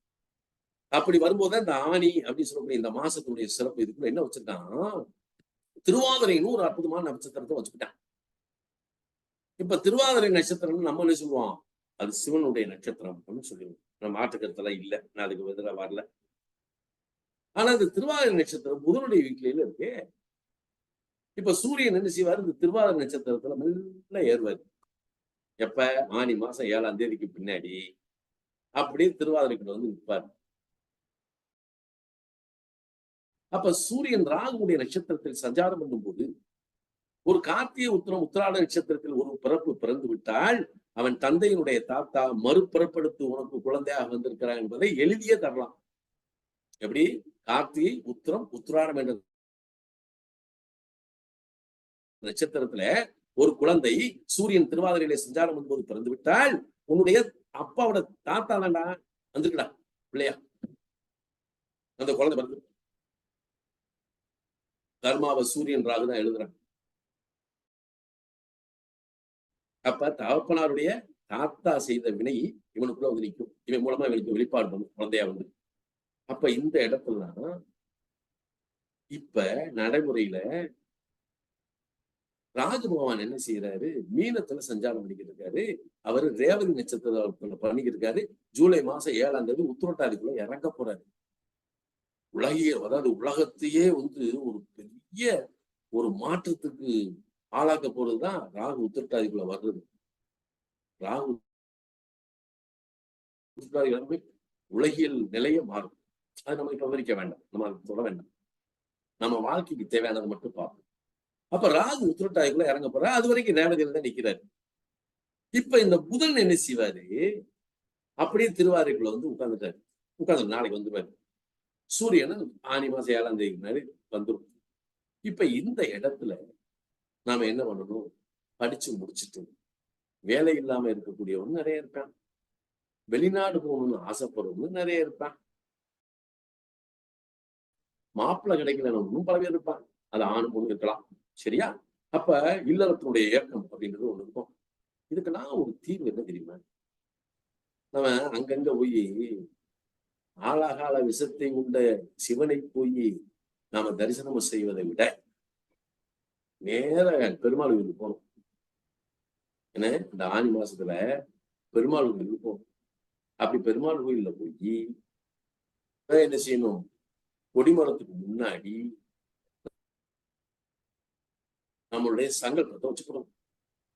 அப்படி வரும்போது இந்த ஆணி அப்படின்னு சொல்லக்கூடிய இந்த மாசத்துடைய சிறப்பு இதுக்குள்ள என்ன வச்சிருக்கான், திருவாதிரைன்னு ஒரு அற்புதமான நட்சத்திரத்தை வச்சுக்கிட்டான். இப்ப திருவாதிரை நட்சத்திரம் நம்ம என்ன சொல்லுவோம், அது சிவனுடைய நட்சத்திரம் அப்படின்னு சொல்லிடுவோம். நம்ம மாற்றுக்கருத்தெல்லாம் இல்லை, நான் அதுக்கு எதிராக வரல. ஆனா இந்த திருவாதிரை நட்சத்திரம் புதனுடைய வீட்டில இருக்கு. இப்ப சூரியன் என்ன செய்வார், இந்த திருவாதிரை நட்சத்திரத்துல மெல்ல ஏறுவார். எப்ப, ஆனி மாசம் 7ஆம் தேதிக்கு பின்னாடி அப்படியே திருவாதிரைக்குள்ள வந்து நிற்பார். அப்ப சூரியன் ராகுடைய நட்சத்திரத்தில் சஞ்சாரம் பண்ணும் போது, ஒரு கார்த்திகை உத்திரம் உத்திராட நட்சத்திரத்தில் ஒரு பிறப்பு பிறந்து விட்டால் அவன் தந்தையினுடைய தாத்தா மறுபிறப்படுத்து உனக்கு குழந்தையாக வந்திருக்கிறான் என்பதை எழுதியே தரலாம். எப்படி, கார்த்திகை உத்திரம் உத்திராடம் என்ற நட்சத்திரத்துல ஒரு குழந்தை சூரியன் திருவாதிரையிலே சஞ்சாரம் பண்ணும்போது பிறந்து விட்டால் உன்னுடைய அப்பாவோட தாத்தா தான்டா வந்திருக்கடா பிள்ளையா, அந்த குழந்தை பிறந்து. தர்மாவை சூரியன் ராகுதான் எழுதுறாங்க. அப்ப தகப்பனாருடைய தாத்தா செய்த வினை இவனுக்குள்ள வந்து நிற்கும். இவன் மூலமா இவனுக்கு வெளிப்பாடு பண்ணும் குழந்தையா வந்து. அப்ப இந்த இடத்துலதான் இப்ப நடைமுறையில ராஜ பகவான் என்ன செய்யறாரு, மீனத்துல சஞ்சாரம் பண்ணிக்கிட்டு இருக்காரு. அவரு ரேவதி நட்சத்திரத்துல பண்ணிக்கிட்டு இருக்காரு. ஜூலை மாசம் 7ஆம் தேதி உத்திரட்டாதிக்குள்ள இறங்க போறாரு. அதாவது உலகத்தையே வந்து ஒரு பெரிய ஒரு மாற்றத்துக்கு ஆளாக்க போறதுதான் ராகு உத்திரட்டாதிக்குள்ள வர்றது. ராகு உத்திரட்டாதி உலகியல் நிலைய மாறும். அது நம்ம இப்ப விவரிக்க வேண்டாம், நம்ம சொல்ல வேண்டாம். நம்ம வாழ்க்கைக்கு தேவையானதை மட்டும் பார்ப்போம். அப்ப ராகு உத்திரட்டாதிக்குள்ள இறங்க போற, அது வரைக்கும் ரேவதியில தான் நிக்கிறாரு. இப்ப இந்த புதன் என்ன செய்வாரு, அப்படியே திருவாதிரைக்குள்ள வந்து உட்கார்ந்துட்டாரு. உட்கார்ந்து நாளைக்கு வந்துருவாரு. சூரியன் ஆனி மாசம் 7ஆம் தேதிக்கு முன்னாடி வந்துடும். இப்ப இந்த இடத்துல நாம என்ன பண்ணணும், படிச்சு முடிச்சுட்டு வேலை இல்லாம இருக்கக்கூடியவங்க நிறைய இருக்கான், வெளிநாடு போகணும்னு ஆசைப்படுறவங்க நிறைய இருப்பான், மாப்பிள்ளை கிடைக்கலன்னு பல பேர் இருப்பான். அது ஆணு பொண்ணு இருக்கலாம். சரியா? அப்ப இல்லறத்தினுடைய இயக்கம் அப்படின்றது ஒண்ணு இருக்கும். இதுக்கெல்லாம் ஒரு தீர்வு என்ன தெரியுமா, நம்ம அங்கங்க போய் ஆளாகால விஷத்தை உண்ட சிவனை போய் நாம தரிசனம் செய்வதை விட நேர பெருமாள் கோயிலுக்கு போகணும். ஏன்னா இந்த ஆனி மாசத்துல பெருமாள் கோயிலுக்கு போகணும். அப்படி பெருமாள் கோயில்ல போய் என்ன செய்யணும், கொடிமரத்துக்கு முன்னாடி நம்மளுடைய சங்கல்பத்தை வச்சுக்கணும்.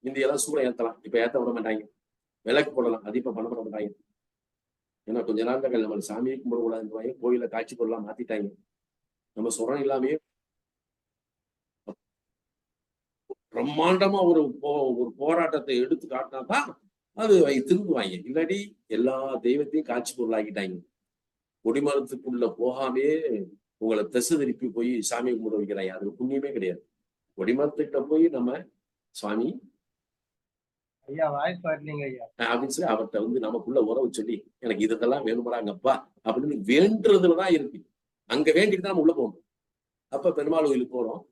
இந்தியெல்லாம் சூடம் ஏத்தலாம், இப்ப ஏத்த விட மாட்டாங்க. விளக்கு போடலாம், அது இப்ப பண்ண மாட்டாங்க. ஏன்னா கொஞ்ச நாள் நம்ம சாமியை கும்பிடக்கூடாதுன்னு கோயில காட்சி பொருளாம் மாத்திட்டாங்க. நம்ம சுரம் இல்லாமே பிரம்மாண்டமா ஒரு போராட்டத்தை எடுத்து காட்டினாதான் அது திருந்துவாங்க. இல்லாட்டி எல்லா தெய்வத்தையும் காட்சி பொருளாக்கிட்டாங்க. கொடிமரத்துக்குள்ள போகாமே உங்களை திசை திருப்பி போய் சாமி கும்பிட வைக்கிறாங்க. அது புண்ணியமே கிடையாது. கொடிமரத்துக்கிட்ட போய் நம்ம சுவாமி அப்படின்னு சொல்லி அவர்கிட்ட வந்து நமக்குள்ள உறவு சொல்லி எனக்கு இதெல்லாம் வேணுமாடாங்கப்பா அப்படின்னு வேண்டுறதுலதான் இருக்கு. அங்க வேண்டிட்டு தான் நம்ம உள்ள போகணும். அப்ப பெருமாள் கோயிலுக்கு போறோம்.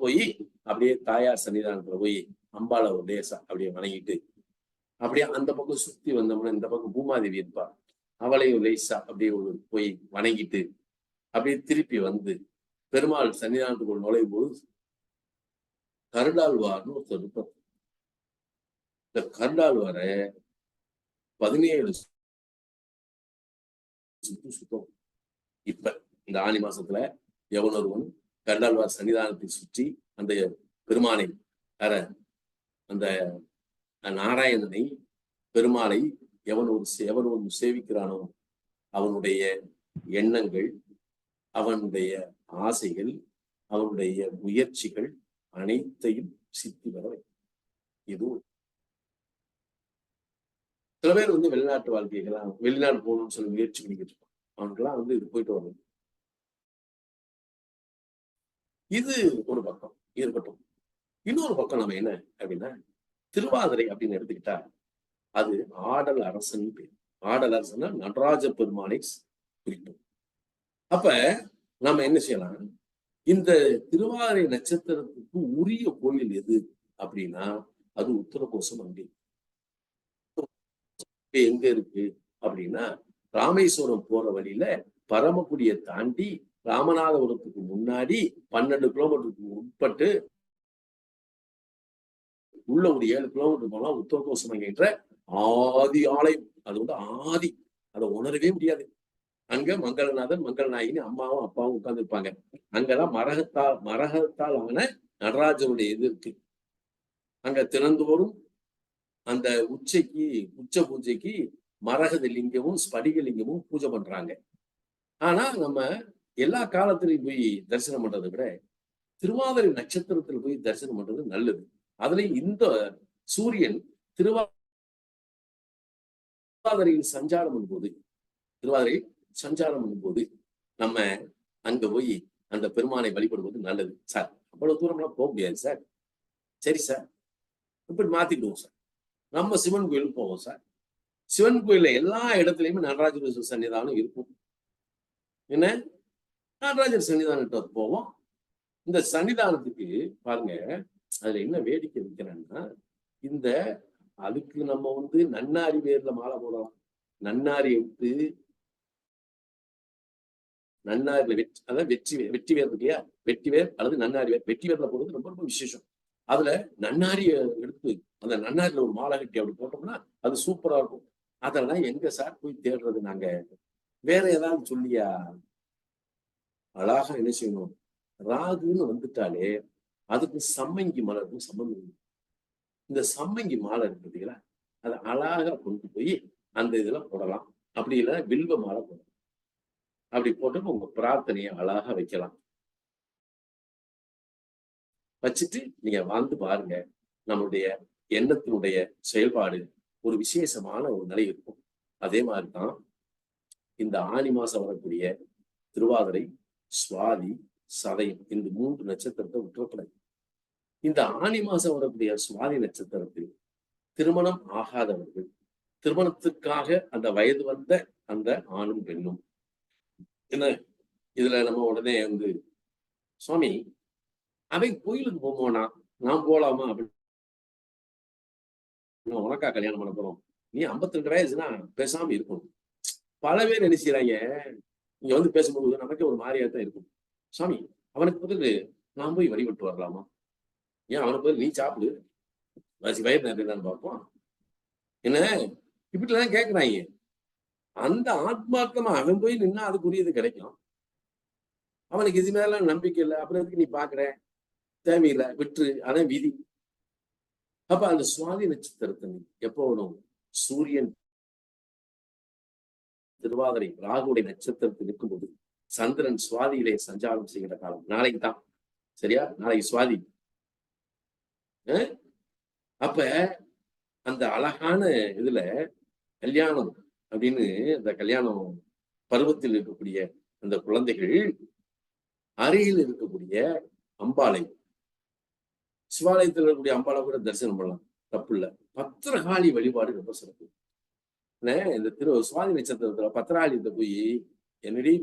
போய் அப்படியே தாயார் சன்னிதானத்துல போய் அம்பாளை ஒரு லேசா அப்படியே வணங்கிட்டு அப்படியே அந்த பக்கம் சுத்தி வந்தோம்னா இந்த பக்கம் பூமாதேவி இருப்பா, அவளையும் லேசா அப்படியே போய் வணங்கிட்டு அப்படியே திருப்பி வந்து பெருமாள் சன்னிதானத்துக்குள் நுழையும் போது கருடாழ்வார்னு ஒருத்தர் இருப்பார். இந்த கருடாழ்வார 17 சுத்தம். இப்ப இந்த ஆனி மாசத்துல எவனொருவன் கருடாழ்வார் சன்னிதானத்தை சுற்றி அந்த பெருமானை அந்த நாராயணனை பெருமாளை எவன் சேவிக்கிறானோ அவனுடைய எண்ணங்கள், அவனுடைய ஆசைகள், அவனுடைய முயற்சிகள் அனைத்தையும் சித்தி வர வைக்கும். இது சில பேர் வெளிநாட்டு வாழ்க்கைகள்லாம் வெளிநாடு போகணும்னு சொல்லி முயற்சி பண்ணிக்கிட்டு இருப்பான். அவனுக்கெல்லாம் இது போயிட்டு வரணும். இது ஒரு பக்கம் இருக்கட்டும். இன்னொரு பக்கம் நம்ம என்ன அப்படின்னா, திருவாதிரை அப்படின்னு எடுத்துக்கிட்டா அது ஆடல் அரசன் பேர். ஆடல் அரசன்னா நடராஜ பெருமானை குறிக்கும். அப்ப நம்ம என்ன செய்யலாம், இந்த திருவாதிரை நட்சத்திரத்துக்கு உரிய கோயில் எது அப்படின்னா அது உத்தரகோசம். அங்கே எங்க இருக்கு அப்படின்னா ராமேஸ்வரம் போற வழியில பரமக்குடியை தாண்டி ராமநாதபுரத்துக்கு முன்னாடி 12 கிலோமீட்டருக்கு உட்பட்டு உள்ள ஒரு 7 கிலோமீட்டர் போனா உத்தரகோசமங்கிற ஆதி ஆலயம். அது ஆதி, அதை உணரவே முடியாது. அங்க மங்களநாதன் மங்களநாயகினி அம்மாவும் அப்பாவும் உட்கார்ந்து இருப்பாங்க. அங்கெல்லாம் மரகத்தால் ஆன நடராஜனுடைய இது இருக்கு. அங்க தினந்தோறும் அந்த உச்ச பூஜைக்கு மரகத லிங்கமும் ஸ்படிக லிங்கமும் பூஜை பண்றாங்க. ஆனா நம்ம எல்லா காலத்திலையும் போய் தரிசனம் பண்றதை விட திருவாதிரை நட்சத்திரத்தில் போய் தரிசனம் பண்றது நல்லது. அதுலயும் இந்த சூரியன் திருவாதிரையில் சஞ்சாரம் பண்ணும்போது நம்ம அங்க போய் அந்த பெருமானை வழிபடுவது நல்லது. சார் அவ்வளவு தூரம்லாம் போக முடியாது சார். சரி சார், இப்படி மாத்திக்கிடுவோம் சார். நம்ம சிவன் கோயிலுக்கு போவோம் சார். சிவன் கோயில்ல எல்லா இடத்துலயுமே நடராஜர் சன்னிதானம் இருக்கும். என்ன, நடராஜர் சன்னிதானத்தை போவோம். இந்த சன்னிதானத்துக்கு பாருங்க, அதுல என்ன வேடிக்கை வைக்கிறேன்னா, அதுக்கு நம்ம நன்னாரி வேர்ல மாலை போடலாம். நன்னாரியை விட்டு நன்னாரில அதாவது வெற்றி வேர் இருக்கு இல்லையா, வெட்டி வேர் அல்லது நன்னாரி வேர். வெட்டி வேர்ல போடுறது ரொம்ப ரொம்ப விசேஷம். அதுல நன்னாரிய எடுத்து அந்த நன்னாரில ஒரு மாலை கட்டி அப்படி போட்டோம்னா அது சூப்பரா இருக்கும். அதெல்லாம் எங்க சார் போய் தேடுறது? நாங்க வேற ஏதாவது சொல்லியா? அழகா என்ன செய்யணும், ராகுன்னு வந்துட்டாலே அதுக்கு சம்மங்கி மலருக்கும் சம்பந்தம். இந்த சம்மங்கி மாலை இருக்கு பார்த்தீங்களா, அதை அழகா கொண்டு போய் அந்த இதுல போடலாம். அப்படி இல்லை வில்வ மாலை போடலாம். அப்படி போட்டு உங்க பிரார்த்தனையை அழகா வைக்கலாம். வச்சுட்டு நீங்க வாழ்ந்து பாருங்க, நம்மளுடைய எண்ணத்தினுடைய செயல்பாடு ஒரு விசேஷமான ஒரு நிலை இருக்கும். அதே மாதிரிதான் இந்த ஆனி மாசம் வரக்கூடிய திருவாதிரை, சுவாதி, சதயம், இந்த 3 நட்சத்திரத்தை விட்டுறக்கூடாது. இந்த ஆனி மாசம் வரக்கூடிய சுவாதி நட்சத்திரத்தில் திருமணம் ஆகாதவர்கள், திருமணத்துக்காக அந்த வயது வந்த அந்த ஆணும் பெண்ணும், என்ன இதுல நம்ம உடனே சுவாமி அவன் கோயிலுக்கு போவோனா நான் போலாமா அப்படின்னு, உனக்கா கல்யாணம் பண்ண போறோம், நீ 52 வயசுனா பேசாம இருக்கணும். பல பேர் என்ன செய்யறாங்க, இங்க பேசும்போது நமக்கே ஒரு மாதிரியா தான் இருக்கும். சுவாமி அவனுக்கு பதில் நான் போய் வழிபட்டு வரலாமா, ஏன் அவனுக்கு பதில் நீ சாப்பிடு, வயிறு நிறையதான்னு பார்ப்போம், என்ன இப்படிலாம் கேட்கிறாங்க. அந்த ஆத்மார்த்தமா அவன் போய் நின்னா அதுக்குரியது கிடைக்கும். அவனுக்கு இது மேல நம்பிக்கை இல்லை, அப்புறம் எதுக்கு நீ பாக்குற, தேவையில்லை, விட்டுரு, அதான் விதி. அப்ப அந்த சுவாதி நட்சத்திரத்தை எப்போ வரும், சூரியன் திருவாதிரை ராகுடைய நட்சத்திரத்தில் இருக்கும்போது சந்திரன் சுவாதியிலே சஞ்சாரம் செய்கிற காலம் நாளைக்கு தான். சரியா, நாளைக்கு சுவாதி. அப்ப அந்த அழகான இதுல கல்யாணம் அப்படின்னு, அந்த கல்யாணம் பருவத்தில் இருக்கக்கூடிய அந்த குழந்தைகள் அருகில் இருக்கக்கூடிய அம்பாளை, சிவாலயத்தில் இருக்கக்கூடிய அம்பாளை கூட தரிசனம் பண்ணலாம், தப்பு இல்லை. பத்திரகாளி வழிபாடு ரொம்ப சிறப்பு. இந்த சுவாதி நட்சத்திரத்துல பத்திரகாளியத்தை போய் என்னடி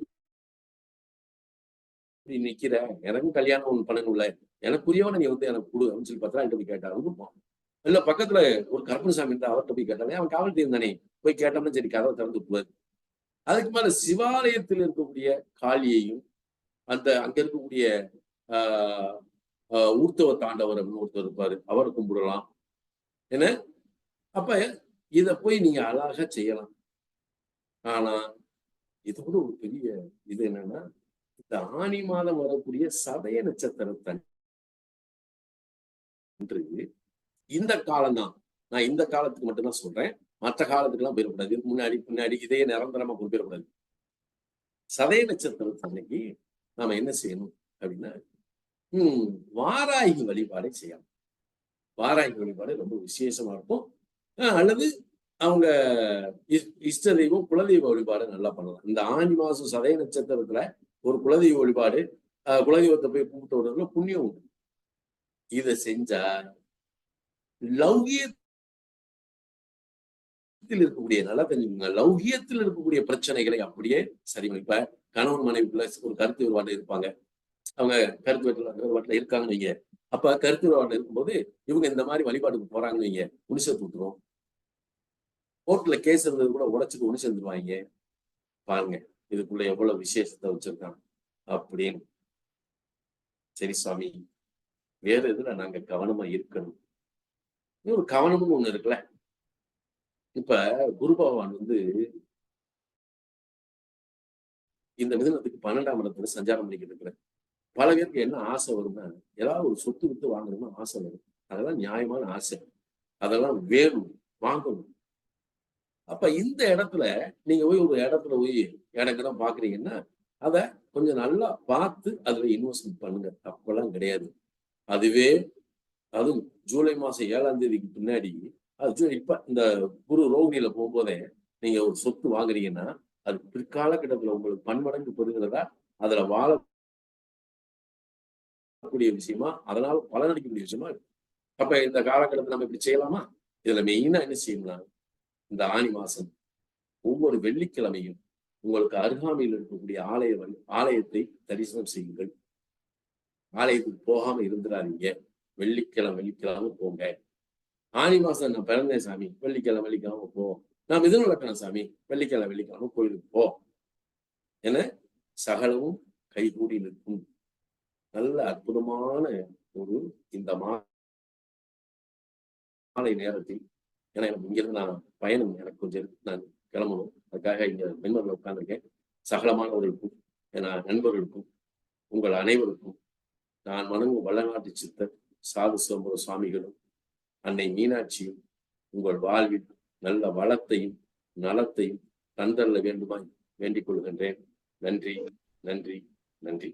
நிக்கிற, எனக்கும் கல்யாணம் ஒண்ணு பண்ணணும்ல, எனக்குரியவனை நீ எனக்கு கொடு அப்படின்னு சொல்லி பத்திரகாளிட்ட போய் கேட்டா கொடுப்பான். இல்ல பக்கத்துல ஒரு கருப்பணசாமி இருந்தா அவர்கிட்ட போய் கேட்டாலே, அவன் காவல் தீர்ந்தானே, போய் கேட்டோம்னா சரி கதவை திறந்து விட்டுவாரு. அதுக்கு மேல சிவாலயத்தில் இருக்கக்கூடிய காளியையும் அங்க இருக்கக்கூடிய ஊர்த்தவ தாண்டவர் அப்படின்னு ஒருத்தர் இருப்பாரு, அவரை கும்பிடலாம். என்ன அப்ப இத போய் நீங்க அழகா செய்யலாம். ஆனா இது கூட ஒரு பெரிய இது என்னன்னா, இந்த ஆனி மாதம் வரக்கூடிய சதய நட்சத்திரத்தை இந்த காலம்தான், நான் இந்த காலத்துக்கு மட்டும்தான் சொல்றேன். மற்ற காலத்துக்கெல்லாம் போயிடக்கூடாது. இதுக்கு முன்னாடி பின்னாடி இதே நிரந்தரமா கொண்டு போயிடக்கூடாது. சதய நட்சத்திரத்து அன்னைக்கு நாம என்ன செய்யணும் அப்படின்னா, வாராகி வழிபாடை செய்யலாம். வாராகி வழிபாடு ரொம்ப விசேஷமா இருக்கும். அல்லது அவங்க இஷ்ட தெய்வம் குலதெய்வ வழிபாடு நல்லா பண்ணலாம். இந்த ஆனி மாசம் சதய நட்சத்திரத்துல ஒரு குலதெய்வ வழிபாடு, குலதெய்வத்தை போய் கும்பிட்டு வர்றதுல புண்ணியம் உண்டு. இதை செஞ்சா லௌகியத்தில் இருக்கக்கூடிய, நல்லா தெரிஞ்சுக்கோங்க, லௌகியத்தில் இருக்கக்கூடிய பிரச்சனைகளை அப்படியே சரி பண்ணி. இப்ப கணவன் மனைவிக்குள்ள ஒரு கருத்து வேறுபாடு இருப்பாங்க. அவங்க கருத்து வேறுபாட்டுல இருக்காங்கன்னு வைங்க. அப்ப கருத்து வேறுபாடு இருக்கும்போது இவங்க இந்த மாதிரி வழிபாடுக்கு போறாங்கன்னு வைங்க, ஒண்ணு சேர்த்து விட்டுரும். கோர்ட்ல கேஸ் இருந்தது கூட உடைச்சிட்டு ஒண்ணு சேர்ந்துருவாங்க. பாருங்க இதுக்குள்ள எவ்வளவு விசேஷத்தை வச்சிருக்காங்க அப்படின்னு. சரி சுவாமி, வேற எதுல நாங்க கவனமா இருக்கணும்? ஒரு கவனம்னு ஒண்ணு இருக்குல்ல. இப்ப குரு பகவான் இந்த மிதுனத்துக்கு 12ஆம் இடத்துல சஞ்சாரம் பண்ணிக்கிட்டு இருக்கிற பல பேருக்கு என்ன ஆசை வரும்னா, ஏதாவது ஒரு சொத்து வித்து வாங்கணும்னு ஆசை வரும். அதெல்லாம் நியாயமான ஆசை, அதெல்லாம் வேணும், வாங்கணும். அப்ப இந்த இடத்துல நீங்க போய் ஒரு இடத்துல போய் இடம் பாக்குறீங்கன்னா, அத கொஞ்சம் நல்லா பார்த்து அதுல இன்வெஸ்ட்மெண்ட் பண்ணுங்க. தப்பெல்லாம் கிடையாது. அதுவும் ஜூலை மாசம் 7ஆம் தேதிக்கு பின்னாடி, இப்ப இந்த குரு ரோகிணியில போகும்போதே நீங்க ஒரு சொத்து வாங்குறீங்கன்னா, அது பிற்காலகட்டத்துல உங்களுக்கு பன்மடங்கு பெறுகிறதா, அதுல வாழக்கூடிய விஷயமா, அதனால பலனளிக்கக்கூடிய விஷயமா இருக்கு. அப்ப இந்த காலகட்டத்தில் நம்ம இப்படி செய்யலாமா? இதுல மெயினா என்ன செய்யணும்னா, இந்த ஆனி மாசம் ஒவ்வொரு வெள்ளிக்கிழமையும் உங்களுக்கு அருகாமையில் இருக்கக்கூடிய ஆலயத்தை தரிசனம் செய்யுங்கள். ஆலயத்துக்கு போகாம இருந்துடாதீங்க. வெள்ளிக்கிழமை போங்க. ஆனி மாசம் நான் பிறந்தேன் சாமி, வெள்ளிக்கிழமை போ. நான் மிதுன லக்னம் சாமி, வெள்ளிக்கிழமை கோயிலுக்கு போ என சகலமும் கைகூடி நிற்கும். நல்ல அற்புதமான ஒரு இந்த மாலை நேரத்தில், ஏன்னா எனக்கு இங்கிருந்து நான் பயணம், எனக்கு கொஞ்சம் நான் கிளம்பணும். அதுக்காக இங்க மென்பொருள் உட்கார்ந்துருக்கேன். சகலமானவர்களுக்கும், என் நண்பர்களுக்கும், உங்கள் அனைவருக்கும் நான் வணங்கும் வல்லநாட்டு சித்தர் சாது சிதம்பர சுவாமிகளும் அன்னை மீனாட்சியும் உங்கள் வாழ்வில் நல்ல வளத்தையும் நலத்தையும் தந்தரல வேண்டுமாய் வேண்டிக் கொள்கின்றேன். நன்றி, நன்றி, நன்றி.